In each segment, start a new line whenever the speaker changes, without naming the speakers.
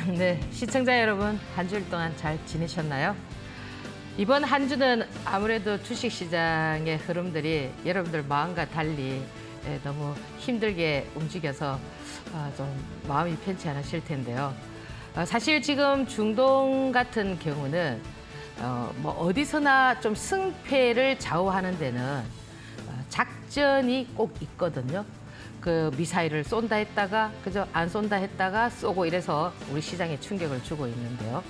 네, 시청자 여러분, 한 주일 동안 잘 지내셨나요? 이번 한 주는 아무래도 주식시장의 흐름들이 여러분들 마음과 달리 너무 힘들게 움직여서 좀 마음이 편치 않으실 텐데요. 사실 지금 중동 같은 경우는 뭐 어디서나 좀 승패를 좌우하는 데는 작전이 꼭 있거든요. 그 미사일을 쏜다 했다가 그저 안 쏜다 했다가 쏘고 이래서 우리 시장에 충격을 주고 있는데요.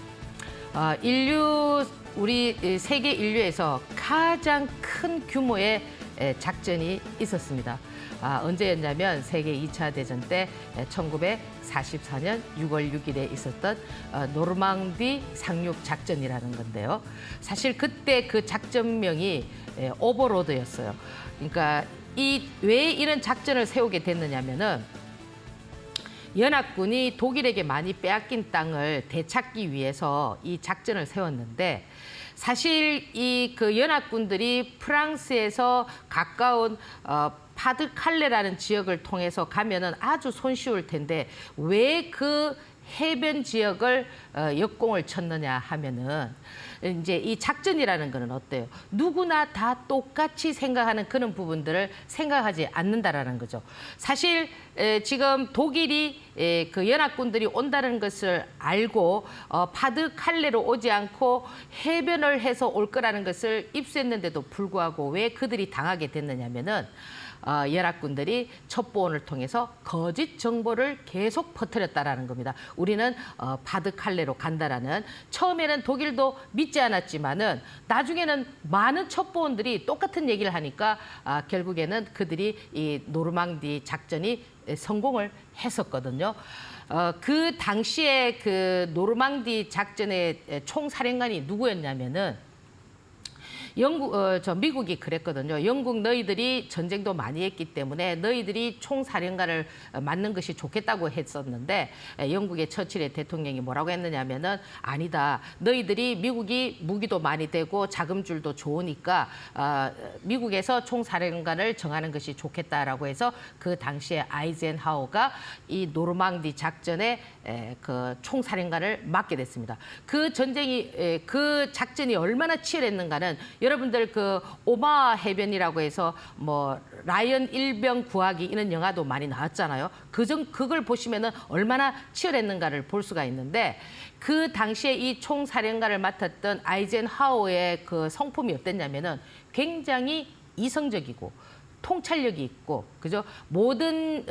우리 세계 인류에서 가장 큰 규모의 작전이 있었습니다. 언제였냐면 세계 2차 대전 때 1944년 6월 6일에 있었던 노르망디 상륙 작전이라는 건데요. 사실 그때 그 작전명이 오버로드였어요. 그러니까 왜 이런 작전을 세우게 됐느냐면은 연합군이 독일에게 많이 빼앗긴 땅을 되찾기 위해서 이 작전을 세웠는데, 사실 그 연합군들이 프랑스에서 가까운 파드칼레라는 지역을 통해서 가면은 아주 손쉬울 텐데 왜 그 해변 지역을 역공을 쳤느냐 하면은, 이제 이 작전이라는 거는 어때요? 누구나 다 똑같이 생각하는 그런 부분들을 생각하지 않는다라는 거죠. 사실 지금 독일이 그 연합군들이 온다는 것을 알고 파드칼레로 오지 않고 해변을 해서 올 거라는 것을 입수했는데도 불구하고 왜 그들이 당하게 됐느냐면은 연합군들이 첩보원을 통해서 거짓 정보를 계속 퍼뜨렸다라는 겁니다. 우리는 파드칼레로 간다라는, 처음에는 독일도 믿지 않았지만은 나중에는 많은 첩보원들이 똑같은 얘기를 하니까 결국에는 그들이 이 노르망디 작전이 성공을 했었거든요. 그 당시에 그 노르망디 작전의 총사령관이 누구였냐면은 미국이 그랬거든요. 영국 너희들이 전쟁도 많이 했기 때문에 너희들이 총사령관을 맡는 것이 좋겠다고 했었는데, 영국의 처칠의 대통령이 뭐라고 했느냐면은 아니다. 너희들이 미국이 무기도 많이 되고 자금줄도 좋으니까 미국에서 총사령관을 정하는 것이 좋겠다라고 해서 그 당시에 아이젠하워가 이 노르망디 작전의 그 총사령관을 맡게 됐습니다. 그 작전이 얼마나 치열했는가는 여러분들 그 오마하 해변이라고 해서 뭐 라이언 일병 구하기 이런 영화도 많이 나왔잖아요. 그걸 보시면은 얼마나 치열했는가를 볼 수가 있는데, 그 당시에 이 총사령관을 맡았던 아이젠하워의 그 성품이 어땠냐면은 굉장히 이성적이고 통찰력이 있고, 그죠? 모든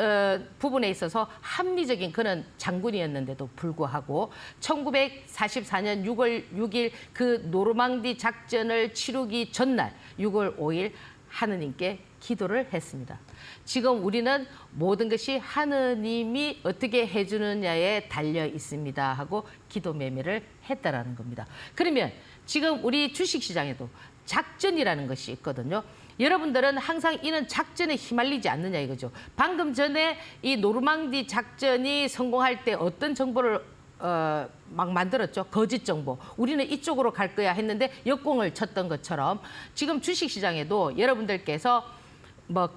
부분에 있어서 합리적인 그런 장군이었는데도 불구하고 1944년 6월 6일 그 노르망디 작전을 치르기 전날 6월 5일 하느님께 기도를 했습니다. 지금 우리는 모든 것이 하느님이 어떻게 해주느냐에 달려 있습니다 하고 기도 매매를 했다라는 겁니다. 그러면 지금 우리 주식시장에도 작전이라는 것이 있거든요. 여러분들은 항상 이런 작전에 휘말리지 않느냐 이거죠. 방금 전에 이 노르망디 작전이 성공할 때 어떤 정보를 막 만들었죠. 거짓 정보. 우리는 이쪽으로 갈 거야 했는데 역공을 쳤던 것처럼 지금 주식시장에도 여러분들께서 뭐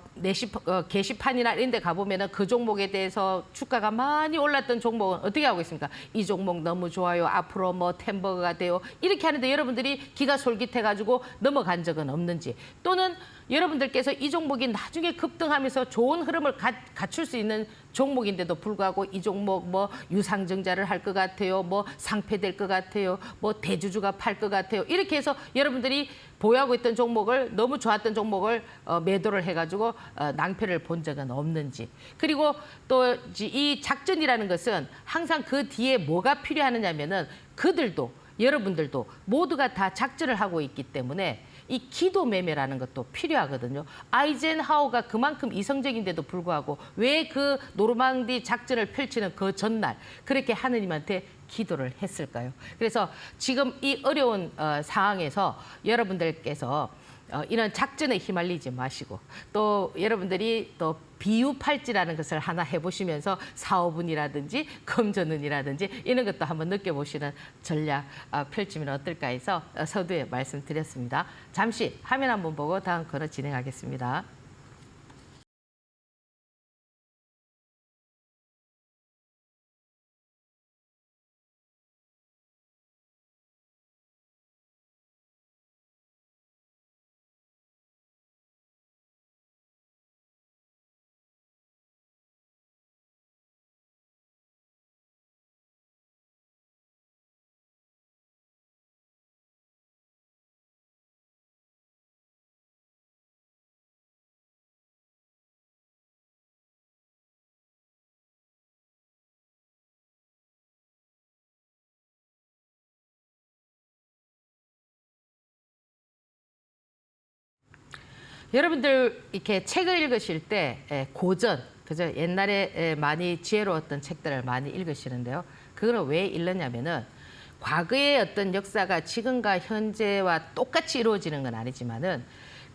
게시판이나 이런 데 가보면은 그 종목에 대해서 주가가 많이 올랐던 종목은 어떻게 하고 있습니까? 이 종목 너무 좋아요. 앞으로 뭐 템버거가 돼요. 이렇게 하는데 여러분들이 기가 솔깃해가지고 넘어간 적은 없는지, 또는 여러분들께서 이 종목이 나중에 급등하면서 좋은 흐름을 갖출 수 있는 종목인데도 불구하고 이 종목 뭐 유상증자를 할 것 같아요. 뭐 상폐될 것 같아요. 뭐 대주주가 팔 것 같아요. 이렇게 해서 여러분들이 보유하고 있던 종목을, 너무 좋았던 종목을 매도를 해가지고 낭패를 본 적은 없는지. 그리고 또 이 작전이라는 것은 항상 그 뒤에 뭐가 필요하느냐면은 그들도 여러분들도 모두가 다 작전을 하고 있기 때문에 이 기도 매매라는 것도 필요하거든요. 아이젠하워가 그만큼 이성적인데도 불구하고 왜 그 노르망디 작전을 펼치는 그 전날 그렇게 하느님한테 기도를 했을까요? 그래서 지금 이 어려운 상황에서 여러분들께서 이런 작전에 휘말리지 마시고, 또 여러분들이 또 비유팔찌라는 것을 하나 해보시면서 사오분이라든지 금전운이라든지 이런 것도 한번 느껴보시는 전략 펼치면 어떨까 해서 서두에 말씀드렸습니다. 잠시 화면 한번 보고 다음 코너 진행하겠습니다. 여러분들 이렇게 책을 읽으실 때 고전, 그죠? 옛날에 많이 지혜로웠던 책들을 많이 읽으시는데요. 그거는 왜 읽느냐면은 과거의 어떤 역사가 지금과 현재와 똑같이 이루어지는 건 아니지만은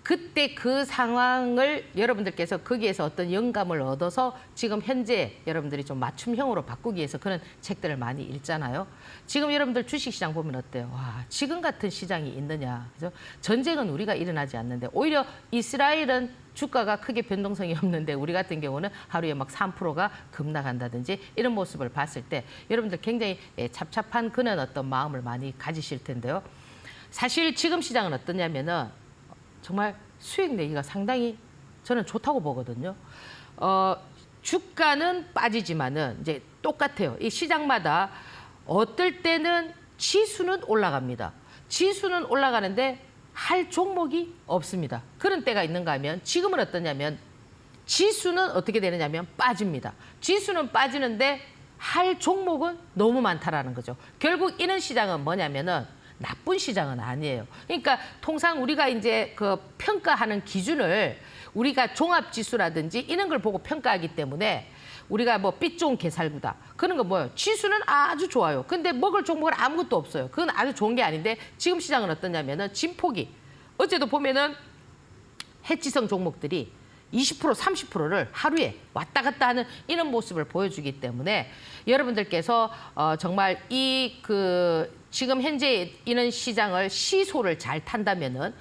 그때 그 상황을 여러분들께서 거기에서 어떤 영감을 얻어서 지금 현재 여러분들이 좀 맞춤형으로 바꾸기 위해서 그런 책들을 많이 읽잖아요. 지금 여러분들 주식시장 보면 어때요? 와, 지금 같은 시장이 있느냐. 그죠? 전쟁은 우리가 일어나지 않는데 오히려 이스라엘은 주가가 크게 변동성이 없는데 우리 같은 경우는 하루에 막 3%가 급락한다든지 이런 모습을 봤을 때 여러분들 굉장히 찹찹한 그런 어떤 마음을 많이 가지실 텐데요. 사실 지금 시장은 어떠냐면은 정말 수익 내기가 상당히 저는 좋다고 보거든요. 주가는 빠지지만은 이제 똑같아요. 이 시장마다 어떨 때는 지수는 올라갑니다. 지수는 올라가는데 할 종목이 없습니다. 그런 때가 있는가 하면 지금은 어떠냐면 지수는 어떻게 되느냐면 빠집니다. 지수는 빠지는데 할 종목은 너무 많다라는 거죠. 결국 이런 시장은 뭐냐면은 나쁜 시장은 아니에요. 그러니까 통상 우리가 이제 그 평가하는 기준을 우리가 종합지수라든지 이런 걸 보고 평가하기 때문에 우리가 뭐 빚 좋은 개살구다. 그런 거 뭐예요? 지수는 아주 좋아요. 근데 먹을 종목은 아무것도 없어요. 그건 아주 좋은 게 아닌데 지금 시장은 어떠냐면은 진폭이 어제도 보면은 해지성 종목들이 20%, 30%를 하루에 왔다 갔다 하는 이런 모습을 보여주기 때문에 여러분들께서 정말 지금 현재 이런 시장을 시소를 잘 탄다면은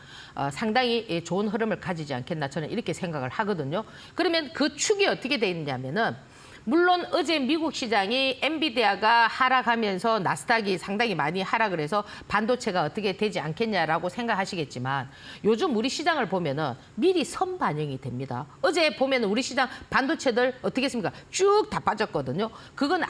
상당히 좋은 흐름을 가지지 않겠나 저는 이렇게 생각을 하거든요. 그러면 그 축이 어떻게 돼 있냐면은 물론 어제 미국 시장이 엔비디아가 하락하면서 나스닥이 상당히 많이 하락을 해서 반도체가 어떻게 되지 않겠냐라고 생각하시겠지만 요즘 우리 시장을 보면은 미리 선반영이 됩니다. 어제 보면은 우리 시장 반도체들 어떻게 했습니까? 쭉 다 빠졌거든요. 그건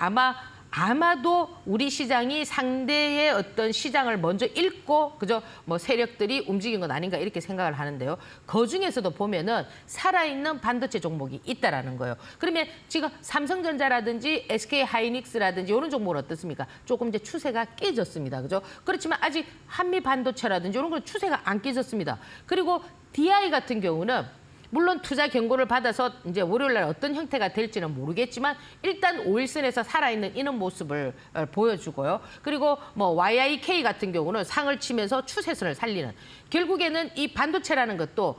아마도 우리 시장이 상대의 어떤 시장을 먼저 읽고 그죠? 뭐 세력들이 움직인 건 아닌가 이렇게 생각을 하는데요. 그중에서도 보면은 살아있는 반도체 종목이 있다라는 거예요. 그러면 지금 삼성전자라든지 SK하이닉스라든지 이런 종목은 어떻습니까? 조금 이제 추세가 깨졌습니다. 그죠? 그렇지만 아직 한미반도체라든지 이런 건 추세가 안 깨졌습니다. 그리고 DI 같은 경우는 물론 투자 경고를 받아서 이제 월요일 날 어떤 형태가 될지는 모르겠지만 일단 5일선에서 살아있는 이런 모습을 보여주고요. 그리고 뭐 YIK 같은 경우는 상을 치면서 추세선을 살리는 결국에는 이 반도체라는 것도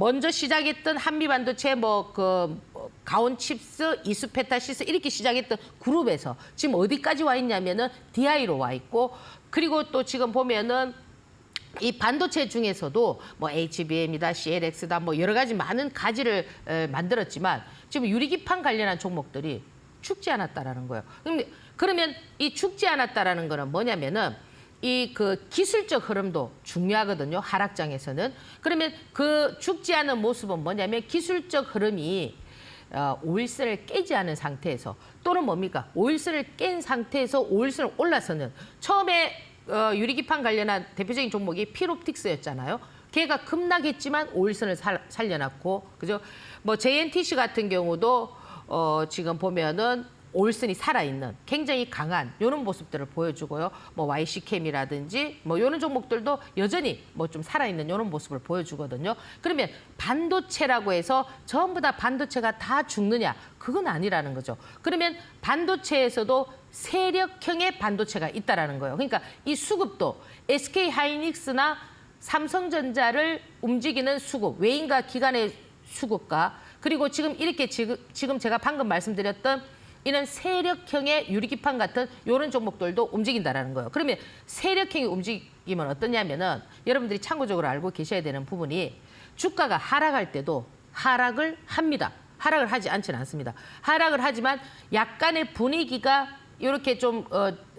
먼저 시작했던 한미 반도체 가온칩스, 이수페타시스 이렇게 시작했던 그룹에서 지금 어디까지 와 있냐면은 DI로 와 있고 그리고 또 지금 보면은 이 반도체 중에서도 뭐 HBM이다, CLX다, 뭐 여러 가지 많은 가지를 만들었지만 지금 유리기판 관련한 종목들이 죽지 않았다라는 거예요. 그러면 이 죽지 않았다라는 거는 뭐냐면은 이 그 기술적 흐름도 중요하거든요. 하락장에서는. 그러면 그 죽지 않은 모습은 뭐냐면 기술적 흐름이 5일선을 깨지 않은 상태에서 또는 뭡니까? 5일선을 깬 상태에서 5일선을 올라서는 처음에 유리기판 관련한 대표적인 종목이 필옵틱스였잖아요. 걔가 급락했지만 5일선을 살려놨고, 그죠? 뭐 JNTC 같은 경우도 지금 보면은 5일선이 살아있는 굉장히 강한 이런 모습들을 보여주고요. 뭐 YC캠이라든지 뭐 이런 종목들도 여전히 뭐 좀 살아있는 이런 모습을 보여주거든요. 그러면 반도체라고 해서 전부 다 반도체가 다 죽느냐? 그건 아니라는 거죠. 그러면 반도체에서도 세력형의 반도체가 있다라는 거예요. 그러니까 이 수급도 SK하이닉스나 삼성전자를 움직이는 수급, 외인과 기관의 수급과 그리고 지금 이렇게 지금 제가 방금 말씀드렸던 이런 세력형의 유리기판 같은 이런 종목들도 움직인다라는 거예요. 그러면 세력형이 움직이면 어떠냐면은 여러분들이 참고적으로 알고 계셔야 되는 부분이 주가가 하락할 때도 하락을 합니다. 하락을 하지 않지는 않습니다. 하락을 하지만 약간의 분위기가 이렇게 좀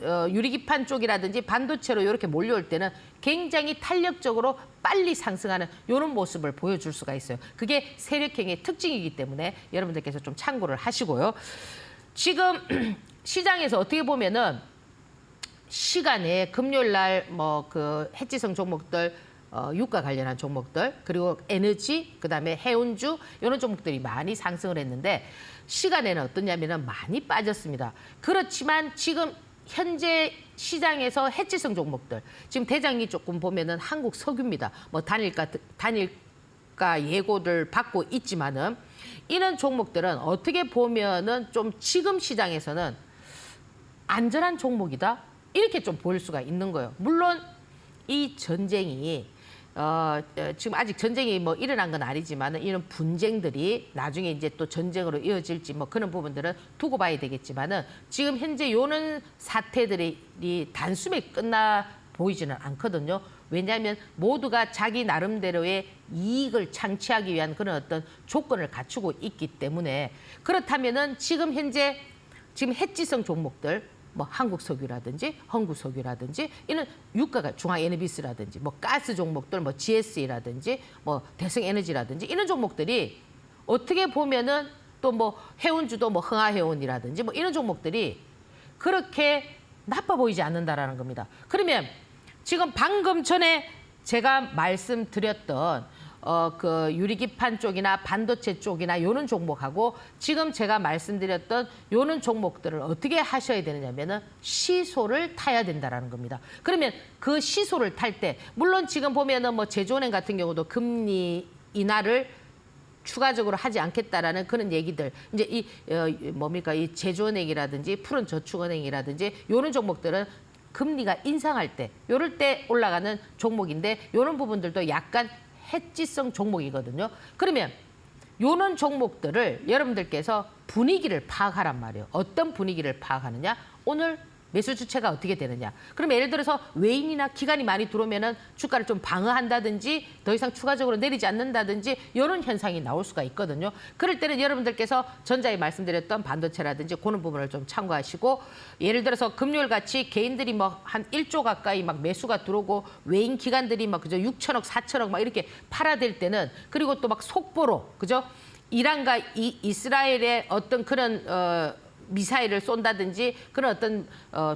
유리기판 쪽이라든지 반도체로 이렇게 몰려올 때는 굉장히 탄력적으로 빨리 상승하는 이런 모습을 보여줄 수가 있어요. 그게 세력형의 특징이기 때문에 여러분들께서 좀 참고를 하시고요. 지금 시장에서 어떻게 보면은 시간에 금요일 날 뭐 그 해지성 종목들 유가 관련한 종목들 그리고 에너지 그다음에 해운주 이런 종목들이 많이 상승을 했는데 시간에는 어떠냐면은 많이 빠졌습니다. 그렇지만 지금 현재 시장에서 해지성 종목들 지금 대장이 조금 보면은 한국 석유입니다. 뭐 단일 고가 예고를 받고 있지만은 이런 종목들은 어떻게 보면은 좀 지금 시장에서는 안전한 종목이다 이렇게 좀 보일 수가 있는 거예요. 물론 이 전쟁이 지금 아직 전쟁이 뭐 일어난 건 아니지만 이런 분쟁들이 나중에 이제 또 전쟁으로 이어질지 뭐 그런 부분들은 두고 봐야 되겠지만은 지금 현재 요런 사태들이 단숨에 끝나 보이지는 않거든요. 왜냐하면 모두가 자기 나름대로의 이익을 창취하기 위한 그런 어떤 조건을 갖추고 있기 때문에 그렇다면은 지금 현재 지금 해지성 종목들 뭐 한국석유라든지 헌구석유라든지 이런 유가가 중앙에너비스라든지 뭐 가스 종목들 뭐 GS라든지 뭐 대성에너지라든지 이런 종목들이 어떻게 보면은 또 뭐 해운주도 뭐 흥하해운이라든지 뭐 이런 종목들이 그렇게 나빠 보이지 않는다라는 겁니다. 그러면 지금 방금 전에 제가 말씀드렸던 그 유리기판 쪽이나 반도체 쪽이나 요런 종목하고 지금 제가 말씀드렸던 요런 종목들을 어떻게 하셔야 되느냐면은 시소를 타야 된다라는 겁니다. 그러면 그 시소를 탈 때 물론 지금 보면은 뭐 제주은행 같은 경우도 금리 인하를 추가적으로 하지 않겠다라는 그런 얘기들. 이제 이 뭡니까 이 제주은행이라든지 푸른저축은행이라든지 요런 종목들은 금리가 인상할 때, 요럴 때 올라가는 종목인데 요런 부분들도 약간 해지성 종목이거든요. 그러면 요런 종목들을 여러분들께서 분위기를 파악하란 말이에요. 어떤 분위기를 파악하느냐? 오늘 매수 주체가 어떻게 되느냐. 그럼 예를 들어서 외인이나 기관이 많이 들어오면은 주가를 좀 방어한다든지 더 이상 추가적으로 내리지 않는다든지 이런 현상이 나올 수가 있거든요. 그럴 때는 여러분들께서 전자에 말씀드렸던 반도체라든지 그런 부분을 좀 참고하시고 예를 들어서 금요일 같이 개인들이 뭐 한 1조 가까이 막 매수가 들어오고 외인 기관들이 막 그죠 6천억, 4천억 막 이렇게 팔아댈 때는 그리고 또 막 속보로 그죠 이란과 이스라엘의 어떤 그런 미사일을 쏜다든지 그런 어떤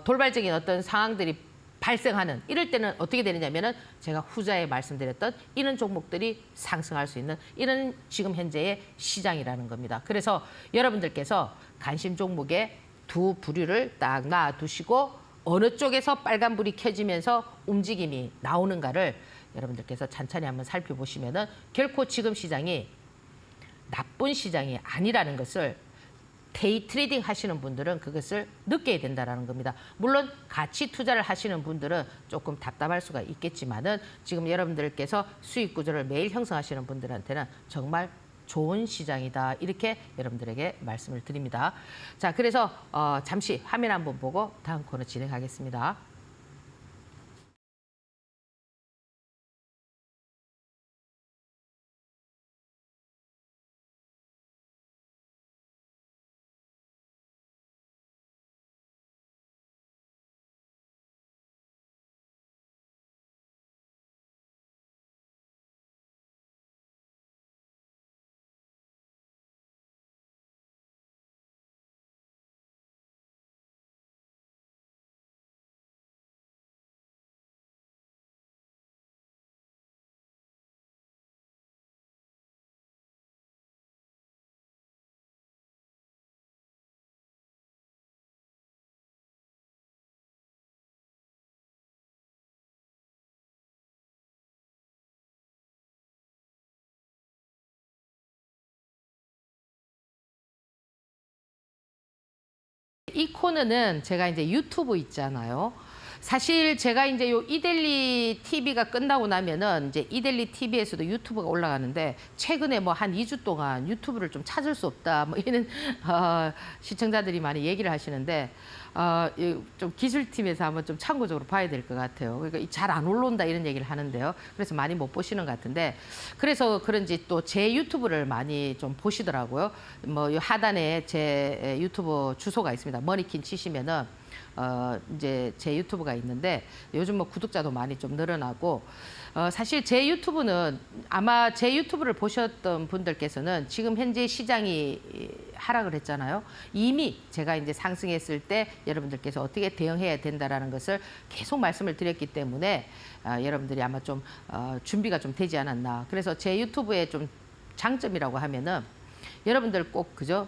돌발적인 어떤 상황들이 발생하는 이럴 때는 어떻게 되느냐면은 제가 후자에 말씀드렸던 이런 종목들이 상승할 수 있는 이런 지금 현재의 시장이라는 겁니다. 그래서 여러분들께서 관심 종목에 두 부류를 딱 놔두시고 어느 쪽에서 빨간불이 켜지면서 움직임이 나오는가를 여러분들께서 찬찬히 한번 살펴보시면은 결코 지금 시장이 나쁜 시장이 아니라는 것을 데이 트레이딩 하시는 분들은 그것을 느껴야 된다는 겁니다. 물론 가치 투자를 하시는 분들은 조금 답답할 수가 있겠지만은 지금 여러분들께서 수익 구조를 매일 형성하시는 분들한테는 정말 좋은 시장이다. 이렇게 여러분들에게 말씀을 드립니다. 자, 그래서 잠시 화면 한번 보고 다음 코너 진행하겠습니다. 이 코너는 제가 이제 유튜브 있잖아요. 사실 제가 이제 요 이델리 TV가 끝나고 나면은 이제 이델리 TV에서도 유튜브가 올라가는데 최근에 뭐 한 2주 동안 유튜브를 좀 찾을 수 없다 뭐 이런 시청자들이 많이 얘기를 하시는데 좀 기술팀에서 한번 좀 참고적으로 봐야 될 것 같아요. 그러니까 잘 안 올라온다 이런 얘기를 하는데요. 그래서 많이 못 보시는 것 같은데 그래서 그런지 또 제 유튜브를 많이 좀 보시더라고요. 뭐 요 하단에 제 유튜브 주소가 있습니다. 머니킨 치시면은 이제 제 유튜브가 있는데 요즘 뭐 구독자도 많이 좀 늘어나고 사실 제 유튜브는 아마 제 유튜브를 보셨던 분들께서는 지금 현재 시장이 하락을 했잖아요. 이미 제가 이제 상승했을 때 여러분들께서 어떻게 대응해야 된다라는 것을 계속 말씀을 드렸기 때문에 여러분들이 아마 좀 준비가 좀 되지 않았나. 그래서 제 유튜브의 좀 장점이라고 하면은 여러분들 꼭 그죠?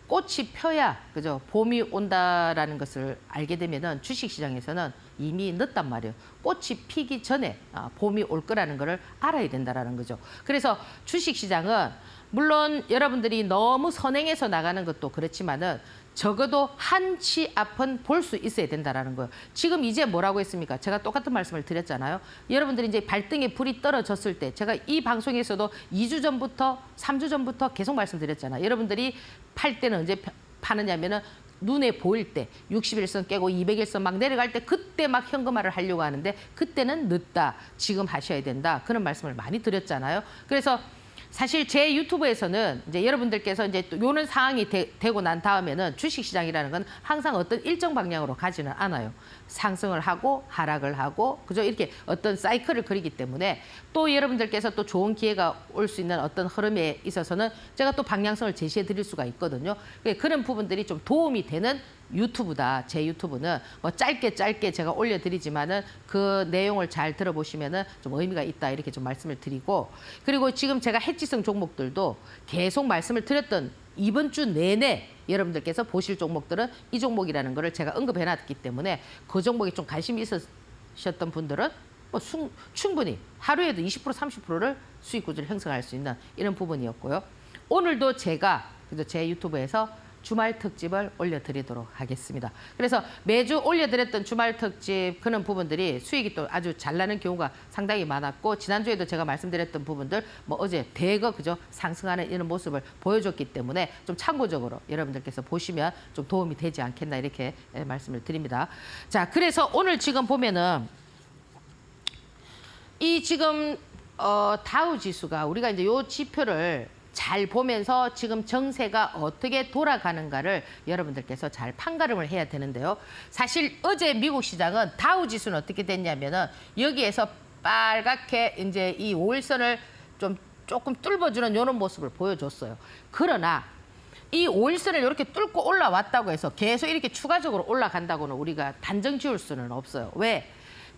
꽃이 펴야 그죠 봄이 온다라는 것을 알게 되면은 주식시장에서는 이미 늦단 말이에요. 꽃이 피기 전에 봄이 올 거라는 거를 알아야 된다라는 거죠. 그래서 주식시장은 물론 여러분들이 너무 선행해서 나가는 것도 그렇지만은 적어도 한 치 앞은 볼 수 있어야 된다라는 거예요. 지금 이제 뭐라고 했습니까? 제가 똑같은 말씀을 드렸잖아요. 여러분들이 이제 발등에 불이 떨어졌을 때 제가 이 방송에서도 2주 전부터 3주 전부터 계속 말씀드렸잖아요. 여러분들이 팔 때는 언제 파느냐면은 눈에 보일 때 60일선 깨고 200일선 막 내려갈 때 그때 막 현금화를 하려고 하는데 그때는 늦다. 지금 하셔야 된다. 그런 말씀을 많이 드렸잖아요. 그래서 사실 제 유튜브에서는 이제 여러분들께서 이제 또 요런 상황이 되고 난 다음에는 주식시장이라는 건 항상 어떤 일정 방향으로 가지는 않아요. 상승을 하고 하락을 하고 그죠? 이렇게 어떤 사이클을 그리기 때문에 또 여러분들께서 또 좋은 기회가 올 수 있는 어떤 흐름에 있어서는 제가 또 방향성을 제시해 드릴 수가 있거든요. 그런 부분들이 좀 도움이 되는 유튜브다. 제 유튜브는 뭐 짧게 제가 올려드리지만은 그 내용을 잘 들어보시면은 좀 의미가 있다 이렇게 좀 말씀을 드리고 그리고 지금 제가 해지성 종목들도 계속 말씀을 드렸던 이번 주 내내 여러분들께서 보실 종목들은 이 종목이라는 거를 제가 언급해놨기 때문에 그 종목에 좀 관심이 있으셨던 분들은 뭐 충분히 하루에도 20% 30%를 수익 구조를 형성할 수 있는 이런 부분이었고요. 오늘도 제가 제 유튜브에서 주말 특집을 올려드리도록 하겠습니다. 그래서 매주 올려드렸던 주말 특집 그런 부분들이 수익이 또 아주 잘 나는 경우가 상당히 많았고 지난주에도 제가 말씀드렸던 부분들 뭐 어제 대거 그죠 상승하는 이런 모습을 보여줬기 때문에 좀 참고적으로 여러분들께서 보시면 좀 도움이 되지 않겠나 이렇게 말씀을 드립니다. 자, 그래서 오늘 지금 보면은 이 지금 다우 지수가 우리가 이제 요 지표를 잘 보면서 지금 정세가 어떻게 돌아가는가를 여러분들께서 잘 판가름을 해야 되는데요. 사실 어제 미국 시장은 다우 지수는 어떻게 됐냐면은 여기에서 빨갛게 이제 이 5일선을 조금 뚫어주는 이런 모습을 보여줬어요. 그러나 이 5일선을 이렇게 뚫고 올라왔다고 해서 계속 이렇게 추가적으로 올라간다고는 우리가 단정 지을 수는 없어요. 왜?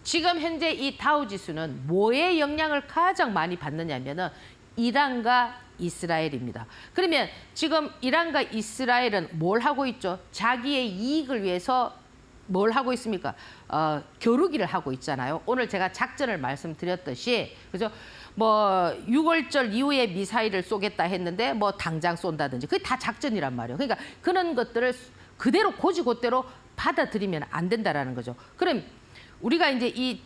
지금 현재 이 다우 지수는 뭐에 영향을 가장 많이 받느냐면은 이란과 이스라엘입니다. 그러면 지금 이란과 이스라엘은 뭘 하고 있죠? 자기의 이익을 위해서 뭘 하고 있습니까? 겨루기를 하고 있잖아요. 오늘 제가 작전을 말씀드렸듯이 그죠? 뭐 6월절 이후에 미사일을 쏘겠다 했는데 뭐 당장 쏜다든지 그게 다 작전이란 말이에요. 그러니까 그런 것들을 그대로 고지고대로 받아들이면 안 된다라는 거죠. 그럼 우리가 이제 이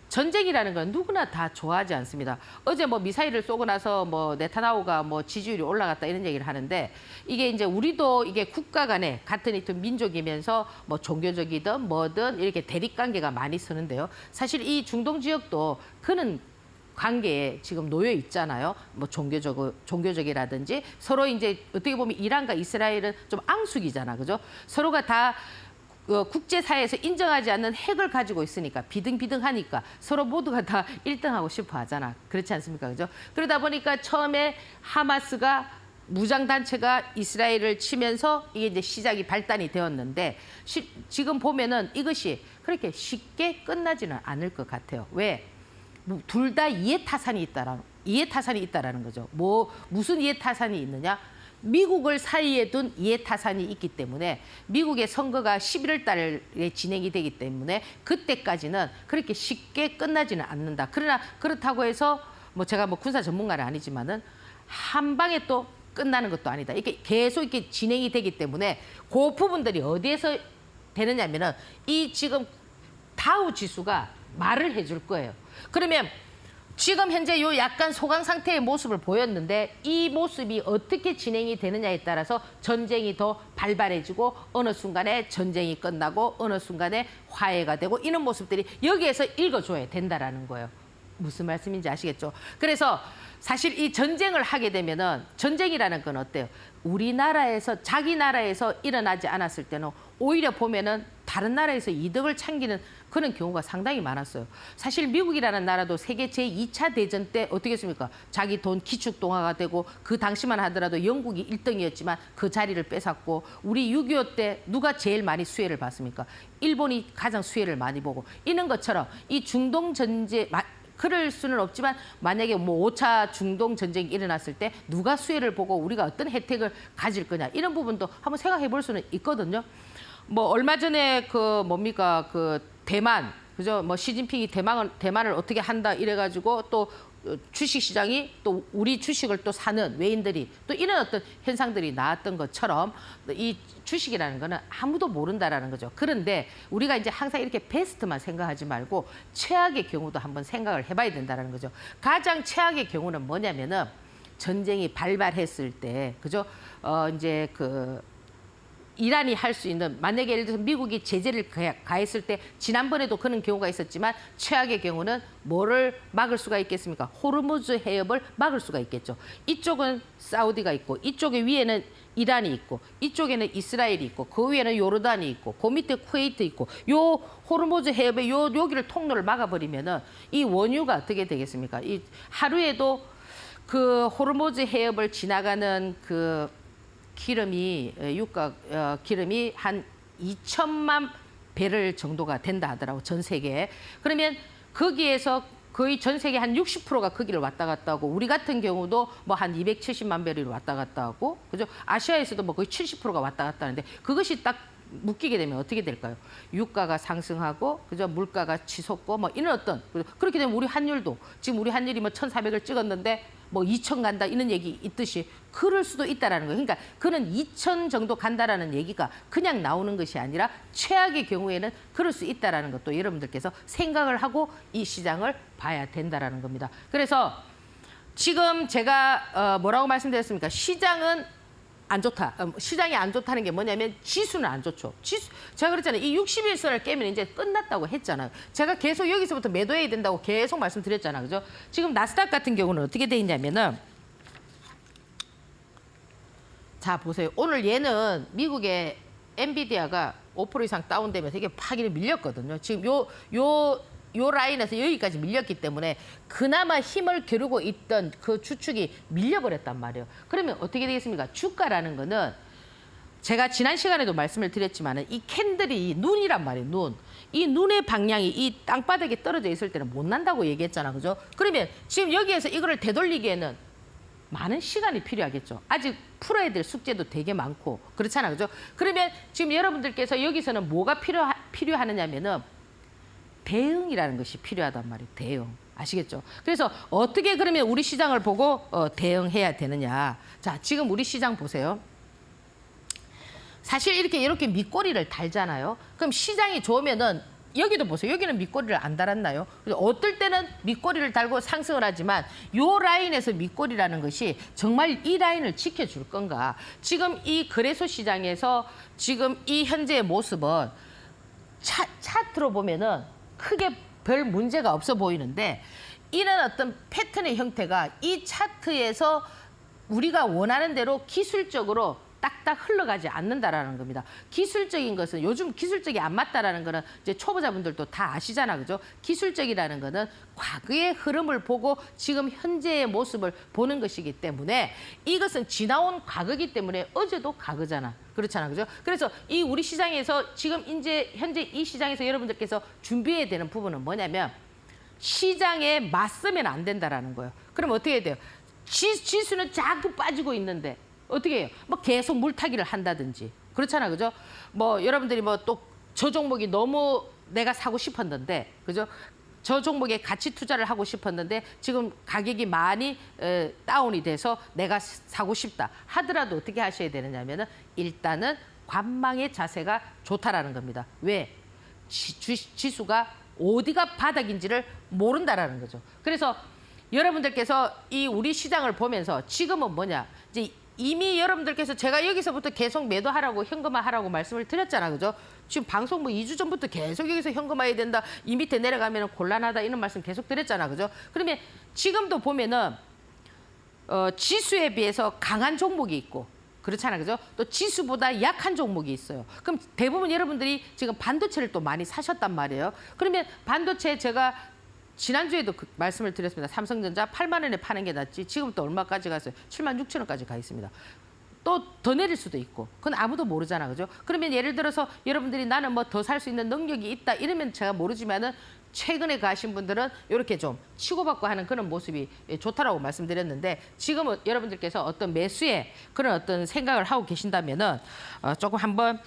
전쟁이라는 건 누구나 다 좋아하지 않습니다. 어제 뭐 미사일을 쏘고 나서 뭐 네타냐후가 뭐 지지율이 올라갔다 이런 얘기를 하는데 이게 이제 우리도 이게 국가 간에 같은 이튼 민족이면서 뭐 종교적이든 뭐든 이렇게 대립 관계가 많이 서는데요. 사실 이 중동 지역도 그런 관계에 지금 놓여 있잖아요. 뭐 종교적이라든지 서로 이제 어떻게 보면 이란과 이스라엘은 좀 앙숙이잖아, 그죠? 서로가 다 국제사회에서 인정하지 않는 핵을 가지고 있으니까 비등비등하니까 서로 모두가 다 1등하고 싶어 하잖아. 그렇지 않습니까? 그죠? 그러다 보니까 처음에 하마스가 무장단체가 이스라엘을 치면서 이게 이제 시작이 발단이 되었는데 지금 보면은 이것이 그렇게 쉽게 끝나지는 않을 것 같아요. 왜? 둘 다 이해타산이 있다라는 거죠. 무슨 이해타산이 있느냐? 미국을 사이에 둔 이해타산이 있기 때문에 미국의 선거가 11월 달에 진행이 되기 때문에 그때까지는 그렇게 쉽게 끝나지는 않는다. 그러나 그렇다고 해서 뭐 제가 뭐 군사 전문가는 아니지만은 한 방에 또 끝나는 것도 아니다. 이렇게 계속 이렇게 진행이 되기 때문에 그 부분들이 어디에서 되느냐면은 이 지금 다우 지수가 말을 해줄 거예요. 그러면 지금 현재 요 약간 소강 상태의 모습을 보였는데 이 모습이 어떻게 진행이 되느냐에 따라서 전쟁이 더 발발해지고 어느 순간에 전쟁이 끝나고 어느 순간에 화해가 되고 이런 모습들이 여기에서 읽어줘야 된다라는 거예요. 무슨 말씀인지 아시겠죠? 그래서 사실 이 전쟁을 하게 되면은 전쟁이라는 건 어때요? 우리나라에서 자기 나라에서 일어나지 않았을 때는 오히려 보면은 다른 나라에서 이득을 챙기는 그런 경우가 상당히 많았어요. 사실 미국이라는 나라도 세계 제2차 대전 때 어떻게 했습니까? 자기 돈 기축동화가 되고 그 당시만 하더라도 영국이 1등이었지만 그 자리를 뺏었고 우리 6.25 때 누가 제일 많이 수혜를 받습니까? 일본이 가장 수혜를 많이 보고 이런 것처럼 이 중동 전쟁 그럴 수는 없지만 만약에 뭐 5차 중동 전쟁이 일어났을 때 누가 수혜를 보고 우리가 어떤 혜택을 가질 거냐 이런 부분도 한번 생각해 볼 수는 있거든요. 뭐 얼마 전에 그 뭡니까 그 대만 그죠? 뭐 시진핑이 대만을 어떻게 한다 이래가지고 또 주식 시장이 또 우리 주식을 또 사는 외인들이 또 이런 어떤 현상들이 나왔던 것처럼 이 주식이라는 거는 아무도 모른다라는 거죠. 그런데 우리가 이제 항상 이렇게 베스트만 생각하지 말고 최악의 경우도 한번 생각을 해봐야 된다는 거죠. 가장 최악의 경우는 뭐냐면은 전쟁이 발발했을 때, 그죠? 이제 그 이란이 할 수 있는, 만약에 예를 들어서 미국이 제재를 가했을 때 지난번에도 그런 경우가 있었지만 최악의 경우는 뭐를 막을 수가 있겠습니까? 호르무즈 해협을 막을 수가 있겠죠. 이쪽은 사우디가 있고 이쪽에 위에는 이란이 있고 이쪽에는 이스라엘이 있고 그 위에는 요르단이 있고 그 밑에 쿠웨이트 있고 요 호르무즈 해협에 여기를 통로를 막아버리면은 이 원유가 어떻게 되겠습니까? 이 하루에도 그 호르무즈 해협을 지나가는 그 기름이 기름이 한 2천만 배럴 정도가 된다 하더라고 전 세계에. 그러면 거기에서 거의 전 세계 한 60%가 거기를 왔다 갔다 하고 우리 같은 경우도 뭐 한 270만 배럴이 왔다 갔다 하고 그죠? 아시아에서도 뭐 거의 70%가 왔다 갔다 하는데 그것이 딱 묶이게 되면 어떻게 될까요? 유가가 상승하고 그죠? 물가가 치솟고 뭐 이런 어떤 그렇게 되면 우리 환율도 지금 우리 환율이 뭐 1,400을 찍었는데 뭐 2천 간다 이런 얘기 있듯이 그럴 수도 있다라는 거예요. 그러니까 그는 2천 정도 간다라는 얘기가 그냥 나오는 것이 아니라 최악의 경우에는 그럴 수 있다라는 것도 여러분들께서 생각을 하고 이 시장을 봐야 된다라는 겁니다. 그래서 지금 제가 뭐라고 말씀드렸습니까? 시장은 안 좋다. 시장이 안 좋다는 게 뭐냐면 지수는 안 좋죠. 제가 그랬잖아요. 이 61선을 깨면 이제 끝났다고 했잖아요. 제가 계속 여기서부터 매도해야 된다고 계속 말씀드렸잖아요. 그죠? 지금 나스닥 같은 경우는 어떻게 돼 있냐면은 자, 보세요. 오늘 얘는 미국의 엔비디아가 5% 이상 다운되면서 이게 팍 이렇게 밀렸거든요. 지금 요 라인에서 여기까지 밀렸기 때문에 그나마 힘을 겨루고 있던 그 주축이 밀려버렸단 말이에요. 그러면 어떻게 되겠습니까? 주가라는 거는 제가 지난 시간에도 말씀을 드렸지만 이 캔들이 눈이란 말이에요. 눈. 이 눈의 방향이 이 땅바닥에 떨어져 있을 때는 못 난다고 얘기했잖아. 그죠? 그러면 지금 여기에서 이거를 되돌리기에는 많은 시간이 필요하겠죠. 아직 풀어야 될 숙제도 되게 많고 그렇잖아. 그죠? 그러면 지금 여러분들께서 여기서는 뭐가 필요하느냐면은 대응이라는 것이 필요하단 말이에요. 대응. 아시겠죠? 그래서 어떻게 그러면 우리 시장을 보고 대응해야 되느냐. 자, 지금 우리 시장 보세요. 사실 이렇게 밑꼬리를 달잖아요. 그럼 시장이 좋으면은 여기도 보세요. 여기는 밑꼬리를 안 달았나요? 어떨 때는 밑꼬리를 달고 상승을 하지만 요 라인에서 밑꼬리라는 것이 정말 이 라인을 지켜줄 건가. 지금 이 거래소 시장에서 지금 이 현재의 모습은 차트로 보면은 크게 별 문제가 없어 보이는데 이런 어떤 패턴의 형태가 이 차트에서 우리가 원하는 대로 기술적으로 딱딱 흘러가지 않는다라는 겁니다. 기술적인 것은 요즘 기술적이 안 맞다라는 거는 이제 초보자분들도 다 아시잖아, 그죠? 기술적이라는 거는 과거의 흐름을 보고 지금 현재의 모습을 보는 것이기 때문에 이것은 지나온 과거이기 때문에 어제도 과거잖아. 그렇잖아, 그죠? 그래서 이 우리 시장에서 지금 이제 현재 이 시장에서 여러분들께서 준비해야 되는 부분은 뭐냐면 시장에 맞서면 안 된다라는 거예요. 그럼 어떻게 해야 돼요? 지수는 자꾸 빠지고 있는데 어떻게 해요? 뭐 계속 물타기를 한다든지 그렇잖아, 그죠? 뭐 여러분들이 뭐 또 저 종목이 너무 내가 사고 싶었는데, 그죠? 저 종목에 가치 투자를 하고 싶었는데 지금 가격이 많이 다운이 돼서 내가 사고 싶다 하더라도 어떻게 하셔야 되느냐면은 일단은 관망의 자세가 좋다라는 겁니다. 왜? 지수가 어디가 바닥인지를 모른다라는 거죠. 그래서 여러분들께서 이 우리 시장을 보면서 지금은 뭐냐? 이제 이미 여러분들께서 제가 여기서부터 계속 매도하라고 현금화하라고 말씀을 드렸잖아, 그죠? 지금 방송 뭐 2주 전부터 계속 여기서 현금화해야 된다. 이 밑에 내려가면 곤란하다 이런 말씀 계속 드렸잖아, 그죠? 그러면 지금도 보면은 지수에 비해서 강한 종목이 있고 그렇잖아, 그죠? 또 지수보다 약한 종목이 있어요. 그럼 대부분 여러분들이 지금 반도체를 또 많이 사셨단 말이에요. 그러면 반도체 제가 지난주에도 그 말씀을 드렸습니다. 삼성전자 8만 원에 파는 게 낫지. 지금 또 얼마까지 갔어요? 7만 6천 원까지 가 있습니다. 또 더 내릴 수도 있고. 그건 아무도 모르잖아, 그죠? 그러면 예를 들어서 여러분들이 나는 뭐 더 살 수 있는 능력이 있다 이러면 제가 모르지만은 최근에 가신 분들은 이렇게 좀 치고받고 하는 그런 모습이 좋다라고 말씀드렸는데 지금은 여러분들께서 어떤 매수에 그런 어떤 생각을 하고 계신다면은 조금 한번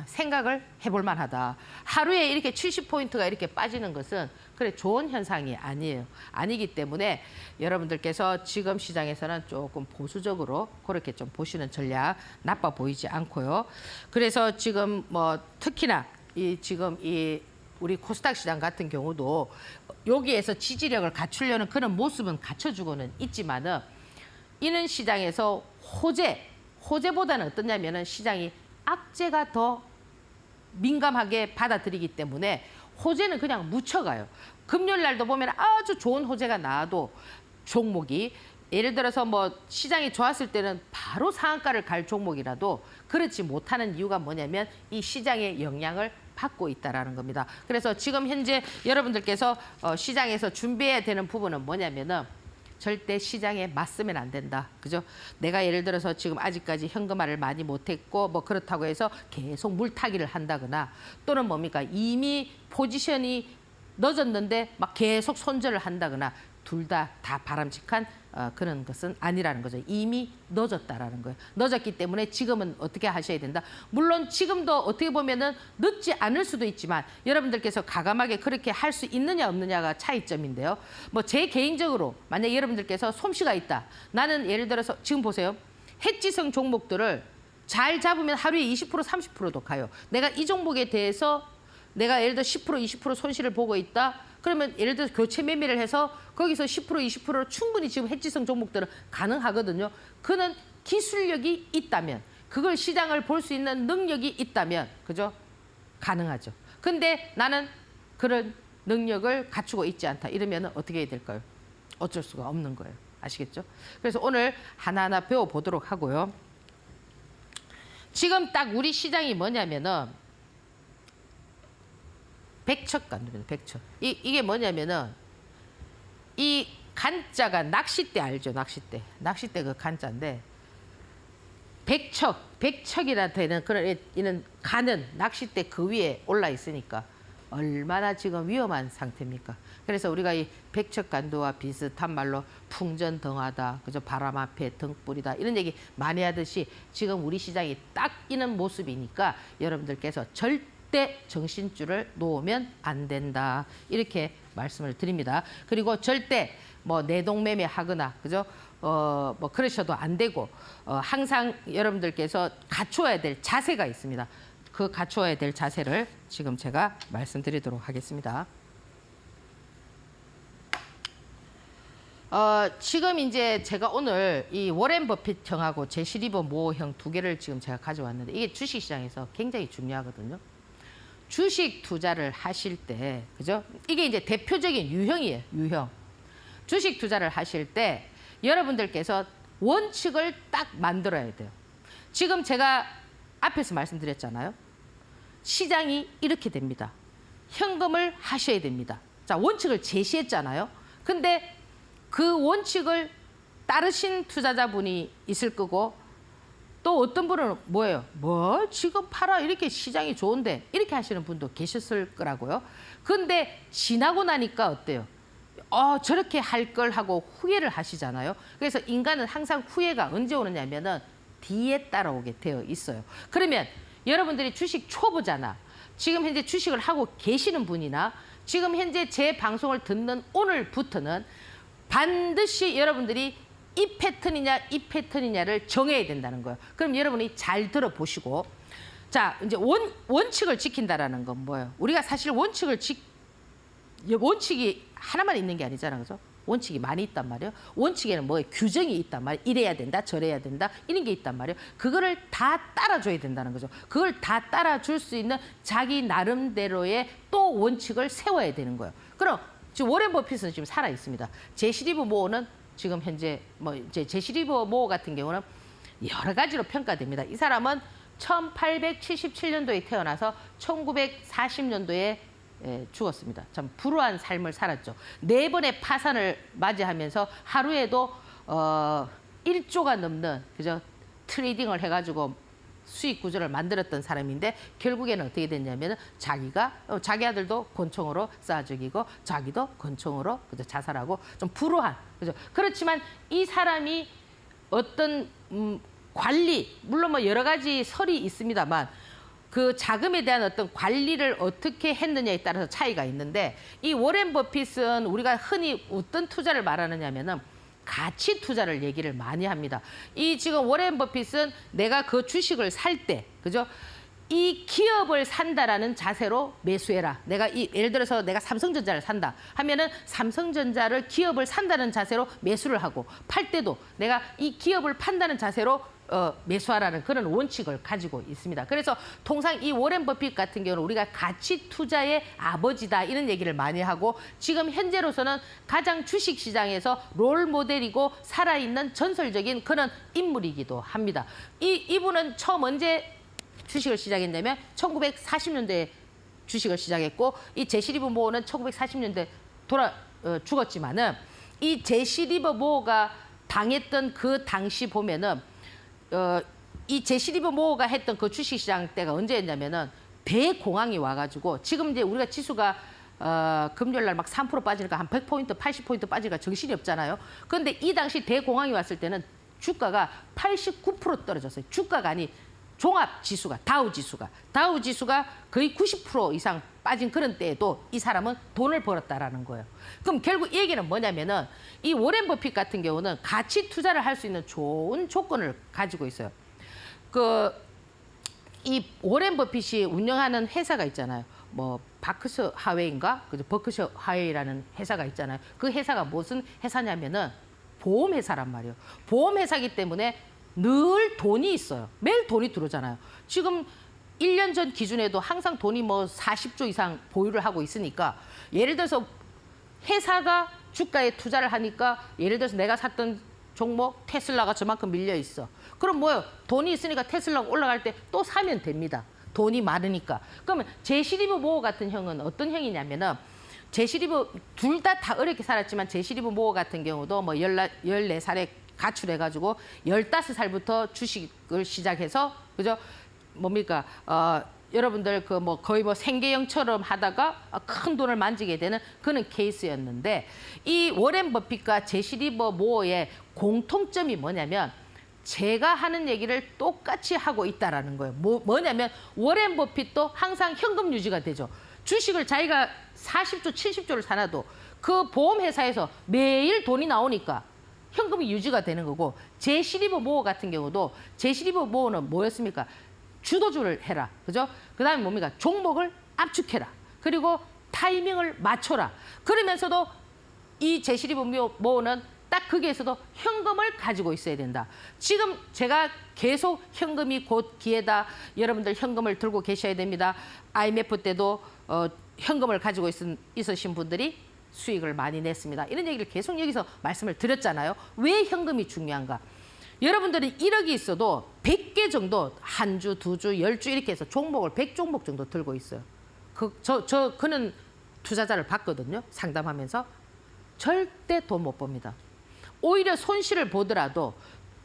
생각을 해볼 만하다. 하루에 이렇게 70포인트가 이렇게 빠지는 것은 그래 좋은 현상이 아니에요. 아니기 때문에 여러분들께서 지금 시장에서는 조금 보수적으로 그렇게 좀 보시는 전략 나빠 보이지 않고요. 그래서 지금 뭐 특히나 지금 우리 코스닥 시장 같은 경우도 여기에서 지지력을 갖추려는 그런 모습은 갖춰주고는 있지만은 이는 시장에서 호재보다는 어떠냐면은 시장이 악재가 더 민감하게 받아들이기 때문에 호재는 그냥 묻혀가요. 금요일 날도 보면 아주 좋은 호재가 나와도 종목이 예를 들어서 뭐 시장이 좋았을 때는 바로 상한가를 갈 종목이라도 그렇지 못하는 이유가 뭐냐면 이 시장의 영향을 받고 있다라는 겁니다. 그래서 지금 현재 여러분들께서 시장에서 준비해야 되는 부분은 뭐냐면은 절대 시장에 맞서면 안 된다. 그죠? 내가 예를 들어서 지금 아직까지 현금화를 많이 못했고 뭐 그렇다고 해서 계속 물타기를 한다거나 또는 뭡니까? 이미 포지션이 늦었는데 막 계속 손절을 한다거나 둘 다 바람직한 그런 것은 아니라는 거죠. 이미 늦었다라는 거예요. 늦었기 때문에 지금은 어떻게 하셔야 된다. 물론 지금도 어떻게 보면은 늦지 않을 수도 있지만 여러분들께서 가감하게 그렇게 할 수 있느냐 없느냐가 차이점인데요. 뭐 제 개인적으로 만약 여러분들께서 솜씨가 있다. 나는 예를 들어서 지금 보세요. 해지성 종목들을 잘 잡으면 하루에 20% 30%도 가요. 내가 이 종목에 대해서 내가 예를 들어 10% 20% 손실을 보고 있다. 그러면 예를 들어서 교체 매매를 해서 거기서 10% 20%로 충분히 지금 해지성 종목들은 가능하거든요. 그는 기술력이 있다면 그걸 시장을 볼 수 있는 능력이 있다면 그죠? 가능하죠. 근데 나는 그런 능력을 갖추고 있지 않다. 이러면 어떻게 해야 될까요? 어쩔 수가 없는 거예요. 아시겠죠? 그래서 오늘 하나하나 배워보도록 하고요. 지금 딱 우리 시장이 뭐냐면은 백척간도입니다. 백척. 이게 뭐냐면은 이 간자가 낚싯대 알죠? 낚싯대. 낚싯대 그 간자인데 백척이라 되는 그런 이는 가는 낚싯대 그 위에 올라 있으니까 얼마나 지금 위험한 상태입니까? 그래서 우리가 이 백척간도와 비슷한 말로 풍전등하다, 그죠? 바람 앞에 등불이다 이런 얘기 많이 하듯이 지금 우리 시장이 딱 이런 모습이니까 여러분들께서 절대 정신줄을 놓으면 안 된다 이렇게 말씀을 드립니다. 그리고 절대 뭐 내동매매 하거나 그죠? 뭐 그러셔도 안 되고 항상 여러분들께서 갖추어야 될 자세가 있습니다. 그 갖추어야 될 자세를 지금 제가 말씀드리도록 하겠습니다. 지금 이제 제가 오늘 이 워렌 버핏형하고 제시 리버 모어형 두 개를 지금 제가 가져왔는데 이게 주식시장에서 굉장히 중요하거든요. 주식 투자를 하실 때, 그죠? 이게 이제 대표적인 유형이에요, 유형. 주식 투자를 하실 때 여러분들께서 원칙을 딱 만들어야 돼요. 지금 제가 앞에서 말씀드렸잖아요. 시장이 이렇게 됩니다. 현금을 하셔야 됩니다. 자, 원칙을 제시했잖아요. 근데 그 원칙을 따르신 투자자분이 있을 거고 또 어떤 분은 뭐예요? 뭐 지금 팔아 이렇게 시장이 좋은데 이렇게 하시는 분도 계셨을 거라고요. 근데 지나고 나니까 어때요? 저렇게 할 걸 하고 후회를 하시잖아요. 그래서 인간은 항상 후회가 언제 오느냐면은 뒤에 따라오게 되어 있어요. 그러면 여러분들이 주식 초보자나 지금 현재 주식을 하고 계시는 분이나 지금 현재 제 방송을 듣는 오늘부터는 반드시 여러분들이 이 패턴이냐를 정해야 된다는 거예요. 그럼 여러분이 잘 들어보시고 자 이제 원칙을 지킨다라는 건 뭐예요? 우리가 사실 원칙이 하나만 있는 게 아니잖아요. 그죠? 원칙이 많이 있단 말이에요. 원칙에는 뭐예요? 규정이 있단 말이에요. 이래야 된다, 저래야 된다, 이런 게 있단 말이에요. 그거를 다 따라줘야 된다는 거죠. 그걸 다 따라줄 수 있는 자기 나름대로의 또 원칙을 세워야 되는 거예요. 그럼 지금 워렌 버핏은 지금 살아 있습니다. 제시 리버 모어는 지금 현재 뭐 이제 제시 리버 모어 같은 경우는 여러 가지로 평가됩니다. 이 사람은 1877년도에 태어나서 1940년도에 죽었습니다. 참 불우한 삶을 살았죠. 4번의 파산을 맞이하면서 하루에도 1조가 넘는 그죠 트레이딩을 해가지고 수익 구조를 만들었던 사람인데 결국에는 어떻게 됐냐면 자기가 자기 아들도 권총으로 쏴 죽이고 자기도 권총으로 그죠 자살하고 좀 불우한 그죠. 그렇지만 이 사람이 어떤 관리 물론 뭐 여러 가지 설이 있습니다만 그 자금에 대한 어떤 관리를 어떻게 했느냐에 따라서 차이가 있는데 이 워렌 버핏은 우리가 흔히 어떤 투자를 말하느냐면은 가치 투자를 얘기를 많이 합니다. 이 지금 워렌 버핏은 내가 그 주식을 살 때, 그죠? 이 기업을 산다라는 자세로 매수해라. 내가 예를 들어서 내가 삼성전자를 산다 하면은 삼성전자를 기업을 산다는 자세로 매수를 하고 팔 때도 내가 이 기업을 판다는 자세로 매수하라는 그런 원칙을 가지고 있습니다. 그래서 통상 이 워렌 버핏 같은 경우는 우리가 가치 투자의 아버지다 이런 얘기를 많이 하고 지금 현재로서는 가장 주식 시장에서 롤 모델이고 살아있는 전설적인 그런 인물이기도 합니다. 이분은 처음 언제 주식을 시작했냐면 1940년대에 주식을 시작했고 이 제시 리버 모어는 1940년대 죽었지만은 이 제시 리버 모어가 당했던 그 당시 보면은 이 제시 리버 모어가 했던 그 주식시장 때가 언제였냐면은 대공황이 와가지고 지금 이제 우리가 지수가 금요일 날 막 3% 빠지니까 한 100포인트, 80포인트 빠지니까 정신이 없잖아요. 그런데 이 당시 대공황이 왔을 때는 주가가 89% 떨어졌어요. 주가가 아니 종합 지수가 다우 지수가 거의 90% 이상 빠진 그런 때에도 이 사람은 돈을 벌었다라는 거예요. 그럼 결국 이 얘기는 뭐냐면은 이 워렌 버핏 같은 경우는 가치 투자를 할 수 있는 좋은 조건을 가지고 있어요. 이 워렌 버핏이 운영하는 회사가 있잖아요. 뭐 바크셔 하웨이인가, 그죠? 버크셔 하웨이라는 회사가 있잖아요. 그 회사가 무슨 회사냐면은 보험 회사란 말이에요. 보험 회사기 때문에 늘 돈이 있어요. 매일 돈이 들어오잖아요. 지금 1년 전 기준에도 항상 돈이 뭐 40조 이상 보유를 하고 있으니까 예를 들어서 회사가 주가에 투자를 하니까 예를 들어서 내가 샀던 종목 테슬라가 저만큼 밀려 있어. 그럼 뭐예요? 돈이 있으니까 테슬라가 올라갈 때 또 사면 됩니다. 돈이 많으니까. 그러면 제시 리버 모어 같은 형은 어떤 형이냐면은 제시 리버 둘 다 어렵게 살았지만 제시 리버 모어 같은 경우도 뭐 14살에 가출해가지고 15살부터 주식을 시작해서 그죠? 뭡니까? 여러분들 그 뭐 거의 뭐 생계형처럼 하다가 큰 돈을 만지게 되는 그런 케이스였는데 이 워렌 버핏과 제시 리버 모어의 공통점이 뭐냐면 제가 하는 얘기를 똑같이 하고 있다라는 거예요. 뭐냐면 워렌 버핏도 항상 현금 유지가 되죠. 주식을 자기가 40조, 70조를 사놔도 그 보험회사에서 매일 돈이 나오니까 현금이 유지가 되는 거고 제시 리버 모어 같은 경우도 제시 리버 모어는 뭐였습니까? 주도주를 해라. 그죠? 그다음에 뭡니까? 종목을 압축해라. 그리고 타이밍을 맞춰라. 그러면서도 이 제시 리버 모어는 딱 거기에서도 현금을 가지고 있어야 된다. 지금 제가 계속 현금이 곧 기회다. 여러분들 현금을 들고 계셔야 됩니다. IMF 때도 현금을 가지고 있으신 분들이 수익을 많이 냈습니다. 이런 얘기를 계속 여기서 말씀을 드렸잖아요. 왜 현금이 중요한가? 여러분들이 1억이 있어도 100개 정도 한 주, 두 주, 10주 이렇게 해서 종목을 100종목 정도 들고 있어요. 그는 투자자를 봤거든요. 상담하면서. 절대 돈 못 법니다. 오히려 손실을 보더라도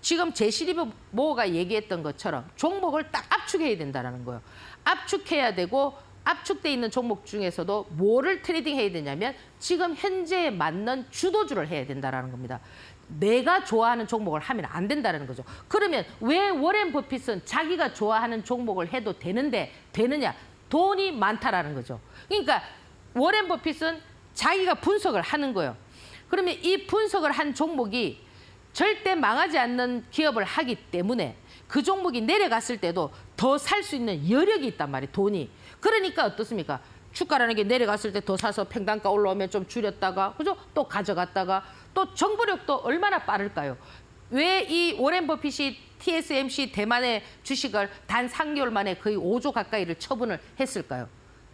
지금 제시 리버 모어가 얘기했던 것처럼 종목을 딱 압축해야 된다는 거예요. 압축해야 되고 압축돼 있는 종목 중에서도 뭐를 트레이딩해야 되냐면 지금 현재에 맞는 주도주를 해야 된다는 겁니다. 내가 좋아하는 종목을 하면 안 된다는 거죠. 그러면 왜 워렌 버핏은 자기가 좋아하는 종목을 해도 되느냐? 돈이 많다라는 거죠. 그러니까 워렌 버핏은 자기가 분석을 하는 거예요. 그러면 이 분석을 한 종목이 절대 망하지 않는 기업을 하기 때문에 그 종목이 내려갔을 때도 더 살 수 있는 여력이 있단 말이에요. 돈이. 그러니까 어떻습니까? 주가라는 게 내려갔을 때 더 사서 평단가 올라오면 좀 줄였다가 그죠? 또 가져갔다가 또 정보력도 얼마나 빠를까요? 왜 이 워렌 버핏이 TSMC 대만의 주식을 단 3개월 만에 거의 5조 가까이를 처분을 했을까요?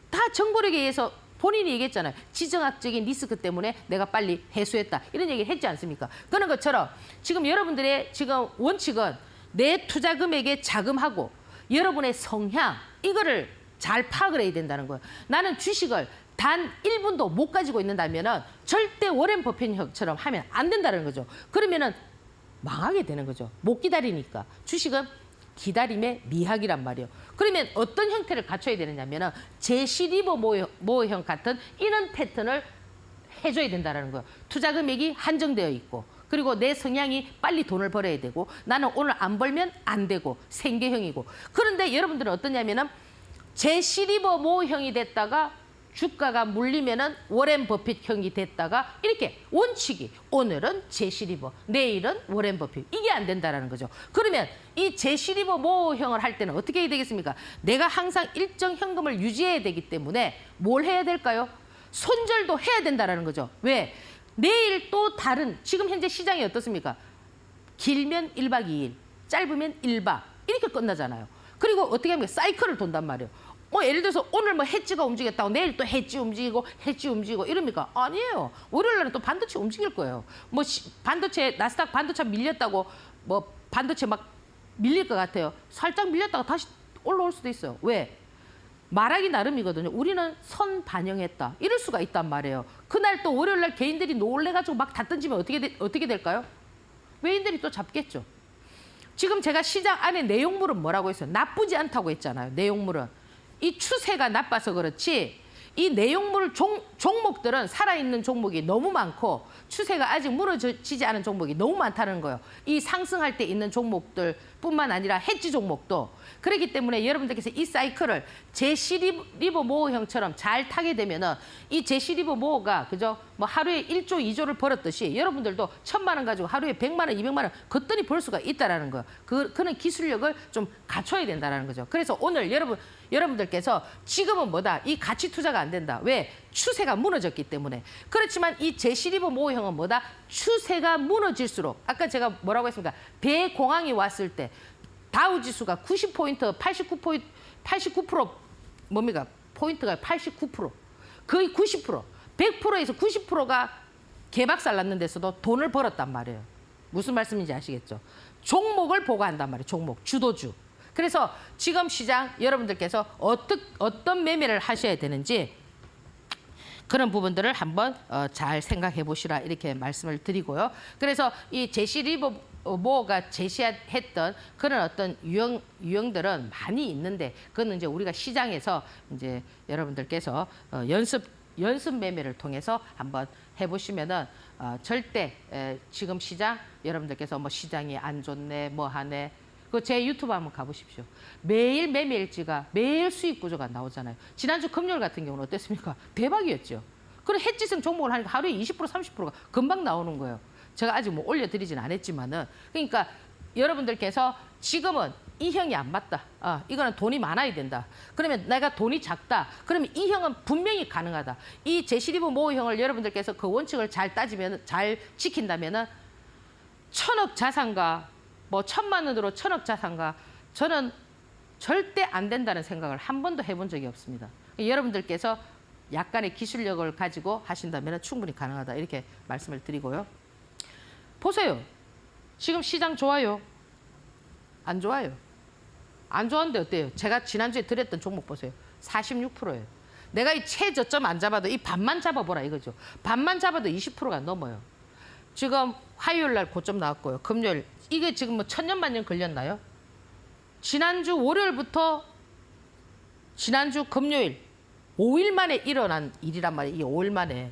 다 정보력에 의해서 본인이 얘기했잖아요. 지정학적인 리스크 때문에 내가 빨리 회수했다. 이런 얘기를 했지 않습니까? 그런 것처럼 지금 여러분들의 지금 원칙은 내 투자 금액에 자금하고 여러분의 성향 이거를 잘 파악을 해야 된다는 거예요. 나는 주식을 단 1분도 못 가지고 있는다면은 절대 워렌 버핏처럼 하면 안 된다는 거죠. 그러면은 망하게 되는 거죠. 못 기다리니까. 주식은 기다림의 미학이란 말이에요. 그러면 어떤 형태를 갖춰야 되느냐면은 제시리버 모어형 같은 이런 패턴을 해줘야 된다는 거예요. 투자 금액이 한정되어 있고, 그리고 내 성향이 빨리 돈을 벌어야 되고, 나는 오늘 안 벌면 안 되고, 생계형이고. 그런데 여러분들은 어떠냐면은 제시리버 모어형이 됐다가 주가가 물리면은 워렌 버핏형이 됐다가 이렇게 원칙이 오늘은 제시리버, 내일은 워렌 버핏, 이게 안 된다라는 거죠. 그러면 이 제시리버 모어형을 할 때는 어떻게 해야 되겠습니까? 내가 항상 일정 현금을 유지해야 되기 때문에 뭘 해야 될까요? 손절도 해야 된다라는 거죠. 왜? 내일 또 다른, 지금 현재 시장이 어떻습니까? 길면 1박 2일, 짧으면 1박 이렇게 끝나잖아요. 그리고 어떻게 하면 사이클을 돈단 말이에요. 예를 들어서 오늘 뭐 해지가 움직였다고 내일 또 해지 움직이고 이럽니까? 아니에요. 월요일 날은 또 반도체 움직일 거예요. 뭐 반도체, 나스닥 반도체 밀렸다고 뭐 반도체 막 밀릴 것 같아요. 살짝 밀렸다가 다시 올라올 수도 있어요. 왜? 말하기 나름이거든요. 우리는 선 반영했다. 이럴 수가 있단 말이에요. 그날 또 월요일 날 개인들이 놀래가지고 막 다 던지면 어떻게 될까요? 외인들이 또 잡겠죠. 지금 제가 시장 안에 내용물은 뭐라고 했어요? 나쁘지 않다고 했잖아요. 내용물은. 이 추세가 나빠서 그렇지 이 내용물 종목들은 살아있는 종목이 너무 많고 추세가 아직 무너지지 않은 종목이 너무 많다는 거예요. 이 상승할 때 있는 종목들뿐만 아니라 해지 종목도. 그렇기 때문에 여러분들께서 이 사이클을 제시리버 모어형처럼 잘 타게 되면은 이 제시리버 모어가 그죠? 뭐 하루에 1조, 2조를 벌었듯이 여러분들도 1,000만 원 가지고 하루에 100만 원, 200만 원 거뜬히 벌 수가 있다라는 거예요. 그런 기술력을 좀 갖춰야 된다라는 거죠. 그래서 오늘 여러분들께서 지금은 뭐다? 이 가치 투자가 안 된다. 왜? 추세가 무너졌기 때문에. 그렇지만 이 제시리버 모어형은 뭐다? 추세가 무너질수록 아까 제가 뭐라고 했습니까? 대공황이 왔을 때 다우지수가 90포인트, 89% 뭡니까? 포인트가 89%. 거의 90%. 100%에서 90%가 개박살 났는 데서도 돈을 벌었단 말이에요. 무슨 말씀인지 아시겠죠? 종목을 보고 한단 말이에요. 종목, 주도주. 그래서 지금 시장 여러분들께서 어떤 매매를 하셔야 되는지 그런 부분들을 한번 잘 생각해 보시라 이렇게 말씀을 드리고요. 그래서 이 제시리버 모어가 제시했던 그런 어떤 유형들은 많이 있는데 그거는 이제 우리가 시장에서 이제 여러분들께서 연습 매매를 통해서 한번 해보시면은 절대 지금 시장 여러분들께서 뭐 시장이 안 좋네 뭐 하네 그 제 유튜브 한번 가보십시오. 매일 매매일지가 매일 수익 구조가 나오잖아요. 지난주 금요일 같은 경우는 어땠습니까? 대박이었죠. 그리고 해지성 종목을 하니까 하루에 20% 30%가 금방 나오는 거예요. 제가 아직 뭐 올려드리진 않았지만은 그러니까 여러분들께서 지금은 이 형이 안 맞다. 이거는 돈이 많아야 된다. 그러면 내가 돈이 작다. 그러면 이 형은 분명히 가능하다. 이 제시리버 모어형을 여러분들께서 그 원칙을 잘 따지면 잘 지킨다면은 1,000억 자산가 뭐 1,000만 원으로 1,000억 자산가 저는 절대 안 된다는 생각을 한 번도 해본 적이 없습니다. 여러분들께서 약간의 기술력을 가지고 하신다면 충분히 가능하다 이렇게 말씀을 드리고요. 보세요. 지금 시장 좋아요? 안 좋아요? 안 좋았는데 어때요? 제가 지난주에 드렸던 종목 보세요. 46%예요. 내가 이 최저점 안 잡아도 이 반만 잡아보라 이거죠. 반만 잡아도 20%가 넘어요. 지금 화요일 날 고점 나왔고요. 금요일 이게 지금 뭐 천년만년 걸렸나요? 지난주 월요일부터 지난주 금요일 5일 만에 일어난 일이란 말이에요. 이게 5일 만에.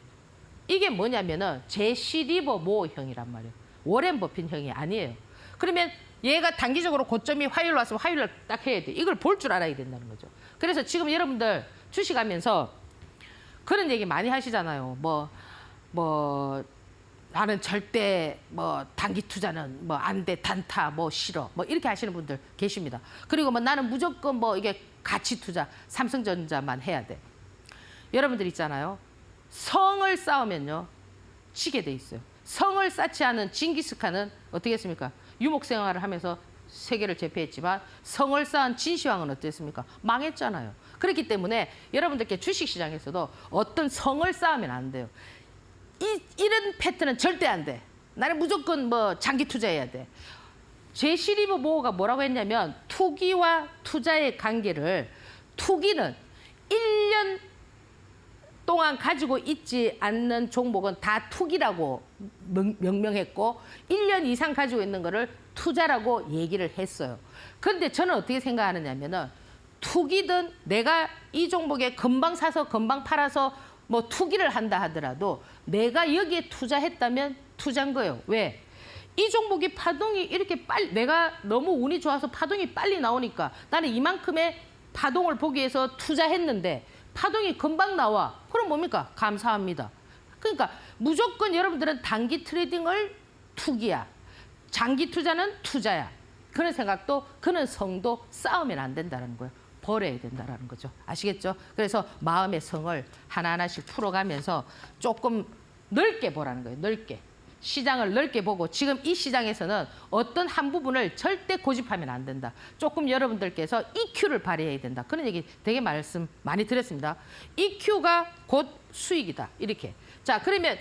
이게 뭐냐면은 제시리버 모어형이란 말이에요. 워렌 버핏형이 아니에요. 그러면 얘가 단기적으로 고점이 화요일 왔으면 화요일 날 딱 해야 돼. 이걸 볼 줄 알아야 된다는 거죠. 그래서 지금 여러분들 주식하면서 그런 얘기 많이 하시잖아요. 뭐 나는 절대 뭐 단기 투자는 뭐 안 돼, 단타, 뭐 싫어, 뭐 이렇게 하시는 분들 계십니다. 그리고 뭐 나는 무조건 뭐 이게 가치 투자, 삼성전자만 해야 돼. 여러분들 있잖아요. 성을 쌓으면요 치게 돼 있어요. 성을 쌓지 않은 징기스칸은 어떻게 했습니까? 유목 생활을 하면서 세계를 제패했지만 성을 쌓은 진시황은 어땠습니까? 망했잖아요. 그렇기 때문에 여러분들께 주식시장에서도 어떤 성을 쌓으면 안 돼요. 이런 패턴은 절대 안 돼. 나는 무조건 뭐 장기 투자해야 돼. 제시리버 모어가 뭐라고 했냐면 투기와 투자의 관계를 투기는 1년 동안 가지고 있지 않는 종목은 다 투기라고 명명했고 1년 이상 가지고 있는 거를 투자라고 얘기를 했어요. 그런데 저는 어떻게 생각하느냐면은 투기든 내가 이 종목에 금방 사서 금방 팔아서 뭐 투기를 한다 하더라도 내가 여기에 투자했다면 투자인 거예요. 왜? 이 종목이 파동이 이렇게 빨리 내가 너무 운이 좋아서 파동이 빨리 나오니까 나는 이만큼의 파동을 보기 위해서 투자했는데 파동이 금방 나와. 그럼 뭡니까? 감사합니다. 그러니까 무조건 여러분들은 단기 트레이딩을 투기야. 장기 투자는 투자야. 그런 생각도 그런 성도 쌓으면 안 된다는 거예요. 버려야 된다는 거죠. 아시겠죠? 그래서 마음의 성을 하나하나씩 풀어가면서 조금 넓게 보라는 거예요. 넓게. 시장을 넓게 보고 지금 이 시장에서는 어떤 한 부분을 절대 고집하면 안 된다. 조금 여러분들께서 EQ를 발휘해야 된다. 그런 얘기 되게 말씀 많이 드렸습니다. EQ가 곧 수익이다. 이렇게. 자, 그러면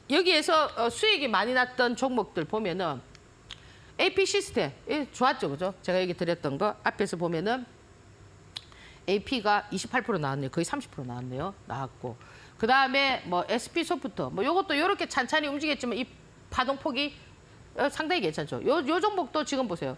여기에서 수익이 많이 났던 종목들 보면은 AP 시스템 좋았죠, 그죠? 제가 얘기 드렸던 거 앞에서 보면은 AP가 28% 나왔네요. 거의 30% 나왔네요. 나왔고. 그다음에 뭐 SP 소프트 뭐 요것도 이렇게 찬찬히 움직였지만 이 파동폭이 상당히 괜찮죠. 요 종목도 지금 보세요.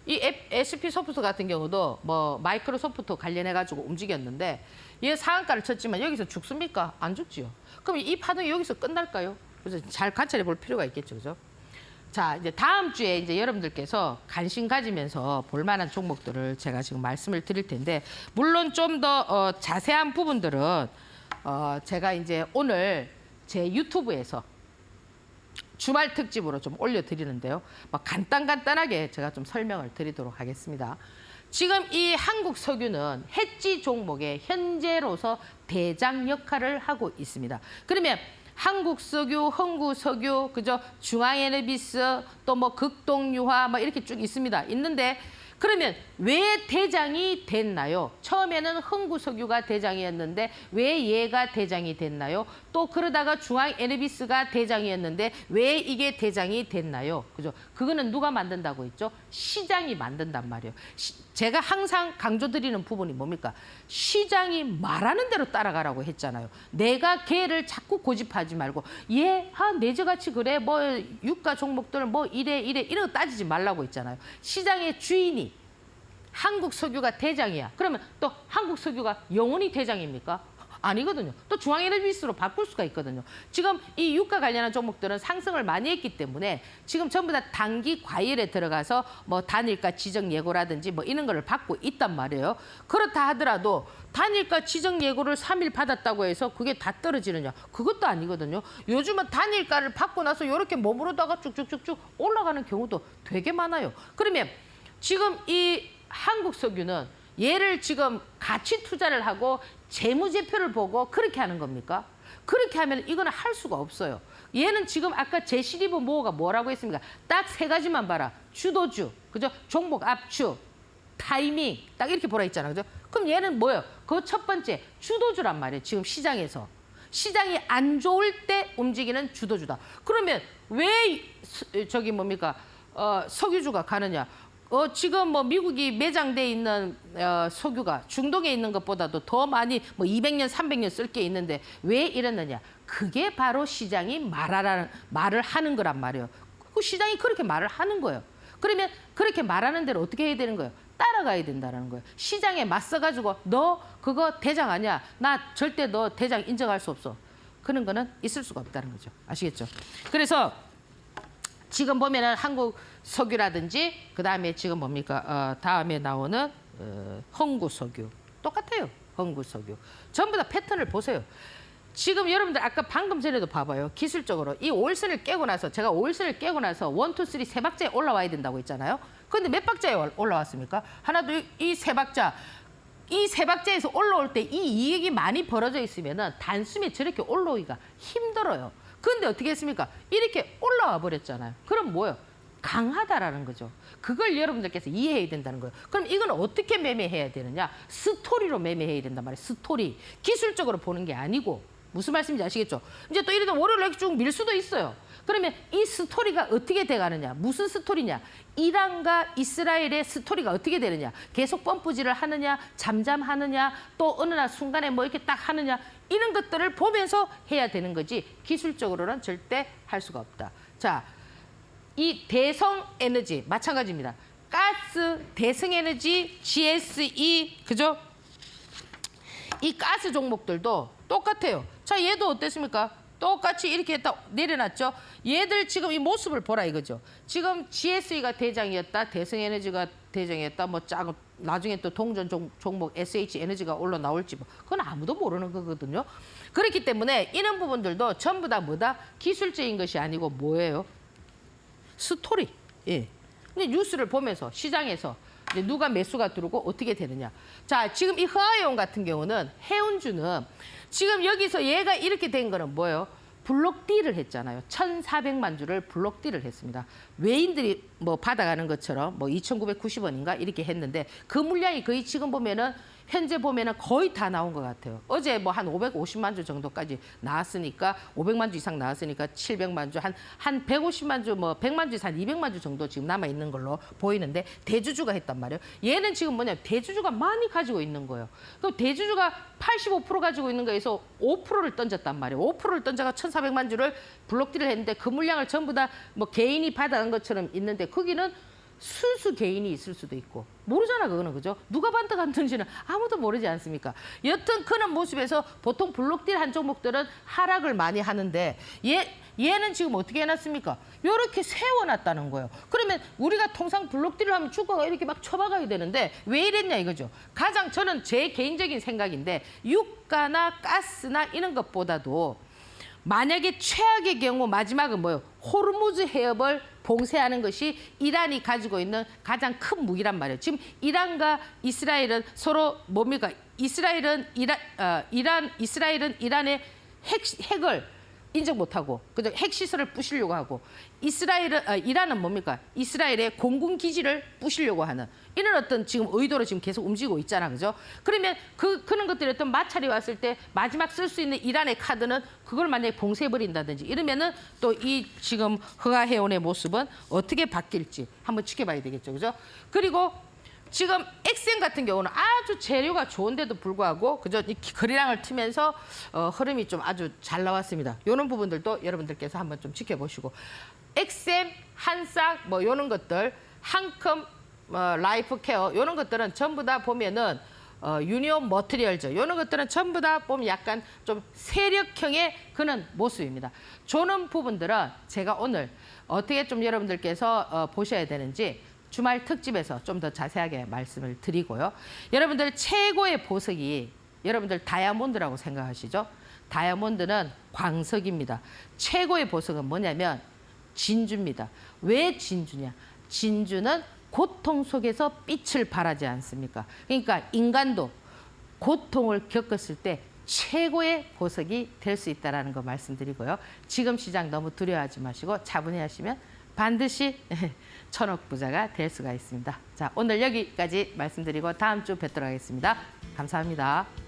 이 SP 소프트 같은 경우도 뭐 마이크로소프트 관련해 가지고 움직였는데 얘 상한가를 쳤지만 여기서 죽습니까? 안 죽지요. 그럼 이 파동이 여기서 끝날까요? 그래서 잘 관찰해 볼 필요가 있겠죠. 그죠? 자, 이제 다음 주에 이제 여러분들께서 관심 가지면서 볼 만한 종목들을 제가 지금 말씀을 드릴 텐데, 물론 좀 더 자세한 부분들은 제가 이제 오늘 제 유튜브에서 주말 특집으로 좀 올려드리는데요. 간단하게 제가 좀 설명을 드리도록 하겠습니다. 지금 이 한국석유는 해지 종목의 현재로서 대장 역할을 하고 있습니다. 그러면 한국석유, 흥구석유, 그죠? 중앙에너비스, 또 뭐 극동유화, 뭐 이렇게 쭉 있습니다. 있는데 그러면 왜 대장이 됐나요? 처음에는 흥구석유가 대장이었는데 왜 얘가 대장이 됐나요? 또 그러다가 중앙에너비스가 대장이었는데 왜 이게 대장이 됐나요? 그죠? 그거는 누가 만든다고 했죠? 시장이 만든단 말이에요. 제가 항상 강조드리는 부분이 뭡니까? 시장이 말하는 대로 따라가라고 했잖아요. 내가 걔를 자꾸 고집하지 말고 내저같이 그래 뭐 유가 종목들 뭐 이래 이런 거 따지지 말라고 했잖아요. 시장의 주인이 한국석유가 대장이야. 그러면 또 한국석유가 영원히 대장입니까? 아니거든요. 또 중앙에너비스로 바꿀 수가 있거든요. 지금 이 유가 관련한 종목들은 상승을 많이 했기 때문에 지금 전부 다 단기 과열에 들어가서 뭐 단일가 지정 예고라든지 뭐 이런 거를 받고 있단 말이에요. 그렇다 하더라도 단일가 지정 예고를 3일 받았다고 해서 그게 다 떨어지느냐? 그것도 아니거든요. 요즘은 단일가를 받고 나서 이렇게 머무르다가 쭉쭉쭉쭉 올라가는 경우도 되게 많아요. 그러면 지금 이 한국석유는 얘를 지금 가치 투자를 하고 재무제표를 보고 그렇게 하는 겁니까? 그렇게 하면 이거는 할 수가 없어요. 얘는 지금 아까 제시리브 모어가 뭐라고 했습니까? 딱 세 가지만 봐라. 주도주, 그죠? 종목 압축, 타이밍, 딱 이렇게 보라 했잖아요. 그죠? 그럼 얘는 뭐예요? 그 첫 번째 주도주란 말이에요. 지금 시장에서. 시장이 안 좋을 때 움직이는 주도주다. 그러면 왜 석유주가 가느냐? 지금 뭐 미국이 매장돼 있는 석유가 중동에 있는 것보다도 더 많이 뭐 200년, 300년 쓸 게 있는데 왜 이러느냐? 그게 바로 시장이 말을 하는 거란 말이에요. 그 시장이 그렇게 말을 하는 거예요. 그러면 그렇게 말하는 대로 어떻게 해야 되는 거예요? 따라가야 된다는 거예요. 시장에 맞서가지고 너 그거 대장 아니야? 나 절대 너 대장 인정할 수 없어. 그런 거는 있을 수가 없다는 거죠. 아시겠죠? 그래서 지금 보면은 한국석유라든지 그다음에 지금 다음에 나오는 흥구석유 똑같아요. 흥구석유 전부 다 패턴을 보세요. 지금 여러분들 아까 방금 전에도 봐봐요. 기술적으로 이 5일선을 깨고 나서 제가 5일선을 깨고 나서 1, 2, 3 세 박자에 올라와야 된다고 했잖아요. 그런데 몇 박자에 올라왔습니까? 하나, 둘, 이 세 박자. 이 세 박자에서 올라올 때 이 이익이 많이 벌어져 있으면은 단숨에 저렇게 올라오기가 힘들어요. 그런데 어떻게 했습니까? 이렇게 올라와 버렸잖아요. 그럼 뭐예요? 강하다라는 거죠. 그걸 여러분들께서 이해해야 된다는 거예요. 그럼 이건 어떻게 매매해야 되느냐? 스토리로 매매해야 된단 말이에요. 스토리. 기술적으로 보는 게 아니고. 무슨 말씀인지 아시겠죠? 이제 또 이러다 월요일에 이렇게 쭉 밀 수도 있어요. 그러면 이 스토리가 어떻게 돼가느냐? 무슨 스토리냐? 이란과 이스라엘의 스토리가 어떻게 되느냐? 계속 펌프질을 하느냐? 잠잠하느냐? 또 어느 날 순간에 뭐 이렇게 딱 하느냐? 이런 것들을 보면서 해야 되는 거지 기술적으로는 절대 할 수가 없다. 자, 이 대성 에너지 마찬가지입니다. 가스, 대성 에너지, GSE, 그죠? 이 가스 종목들도 똑같아요. 자, 얘도 어땠습니까? 똑같이 이렇게 했다 내려놨죠. 얘들 지금 이 모습을 보라 이거죠. 지금 GSE가 대장이었다, 대성에너지가 대장이었다, 뭐 작은 나중에 또 동전 종목 SH에너지가 올라 나올지 뭐 그건 아무도 모르는 거거든요. 그렇기 때문에 이런 부분들도 전부 다 뭐다? 기술적인 것이 아니고 뭐예요? 스토리. 예. 근데 뉴스를 보면서 시장에서 이제 누가 매수가 들어오고 어떻게 되느냐. 자, 지금 이 허아해운 같은 경우는 해운주는 지금 여기서 얘가 이렇게 된 거는 뭐예요? 블록딜을 했잖아요. 1,400만 주를 블록딜을 했습니다. 외인들이 뭐 받아가는 것처럼 뭐 2,990원인가 이렇게 했는데 그 물량이 거의 지금 보면은 현재 보면은 거의 다 나온 것 같아요. 어제 뭐 한 550만 주 정도까지 나왔으니까 500만 주 이상 나왔으니까 700만 주, 한 150만 주, 뭐 100만 주에서 한 200만 주 정도 지금 남아 있는 걸로 보이는데 대주주가 했단 말이에요. 얘는 지금 뭐냐 대주주가 많이 가지고 있는 거예요. 그럼 대주주가 85% 가지고 있는 거에서 5%를 던졌단 말이에요. 5%를 던져가 1,400만 주를 블록딜을 했는데 그 물량을 전부 다 뭐 개인이 받아간 것처럼 있는데 거기는 순수 개인이 있을 수도 있고 모르잖아 그거는 그죠? 누가 반떡했는지는 아무도 모르지 않습니까? 여튼 그런 모습에서 보통 블록딜 한 종목들은 하락을 많이 하는데 얘는 지금 어떻게 해놨습니까? 이렇게 세워놨다는 거예요. 그러면 우리가 통상 블록딜을 하면 주가가 이렇게 막 쳐박아야 되는데 왜 이랬냐 이거죠. 가장 저는 제 개인적인 생각인데 유가나 가스나 이런 것보다도 만약에 최악의 경우 마지막은 뭐예요? 호르무즈 해협을 봉쇄하는 것이 이란이 가지고 있는 가장 큰 무기란 말이에요. 지금 이란과 이스라엘은 서로 뭡니까? 이스라엘은 이란의 핵을 인정 못하고 그죠? 핵시설을 부시려고 하고 이란은 뭡니까? 이스라엘의 공군 기지를 부시려고 하는 이런 어떤 지금 의도로 지금 계속 움직이고 있잖아, 그죠? 그러면 그런 것들이 어떤 마찰이 왔을 때 마지막 쓸 수 있는 이란의 카드는 그걸 만약에 봉쇄해버린다든지 이러면은 또 이 지금 허가해온의 모습은 어떻게 바뀔지 한번 지켜봐야 되겠죠, 그죠? 그리고 지금 엑센 같은 경우는 아주 재료가 좋은데도 불구하고 그죠? 이 거래량을 트면서 흐름이 좀 아주 잘 나왔습니다. 이런 부분들도 여러분들께서 한번 좀 지켜보시고 엑센, 한싹 뭐 이런 것들, 한컴, 라이프 케어 이런 것들은 전부 다 보면은 유니온 머티리얼즈 이런 것들은 전부 다 보면 약간 좀 세력형의 그런 모습입니다. 조는 부분들은 제가 오늘 어떻게 좀 여러분들께서 보셔야 되는지 주말 특집에서 좀 더 자세하게 말씀을 드리고요. 여러분들 최고의 보석이 여러분들 다이아몬드라고 생각하시죠? 다이아몬드는 광석입니다. 최고의 보석은 뭐냐면 진주입니다. 왜 진주냐? 진주는 고통 속에서 빛을 발하지 않습니까? 그러니까 인간도 고통을 겪었을 때 최고의 보석이 될 수 있다는 거 말씀드리고요. 지금 시장 너무 두려워하지 마시고 차분히 하시면 반드시 천억 부자가 될 수가 있습니다. 자, 오늘 여기까지 말씀드리고 다음 주 뵙도록 하겠습니다. 감사합니다.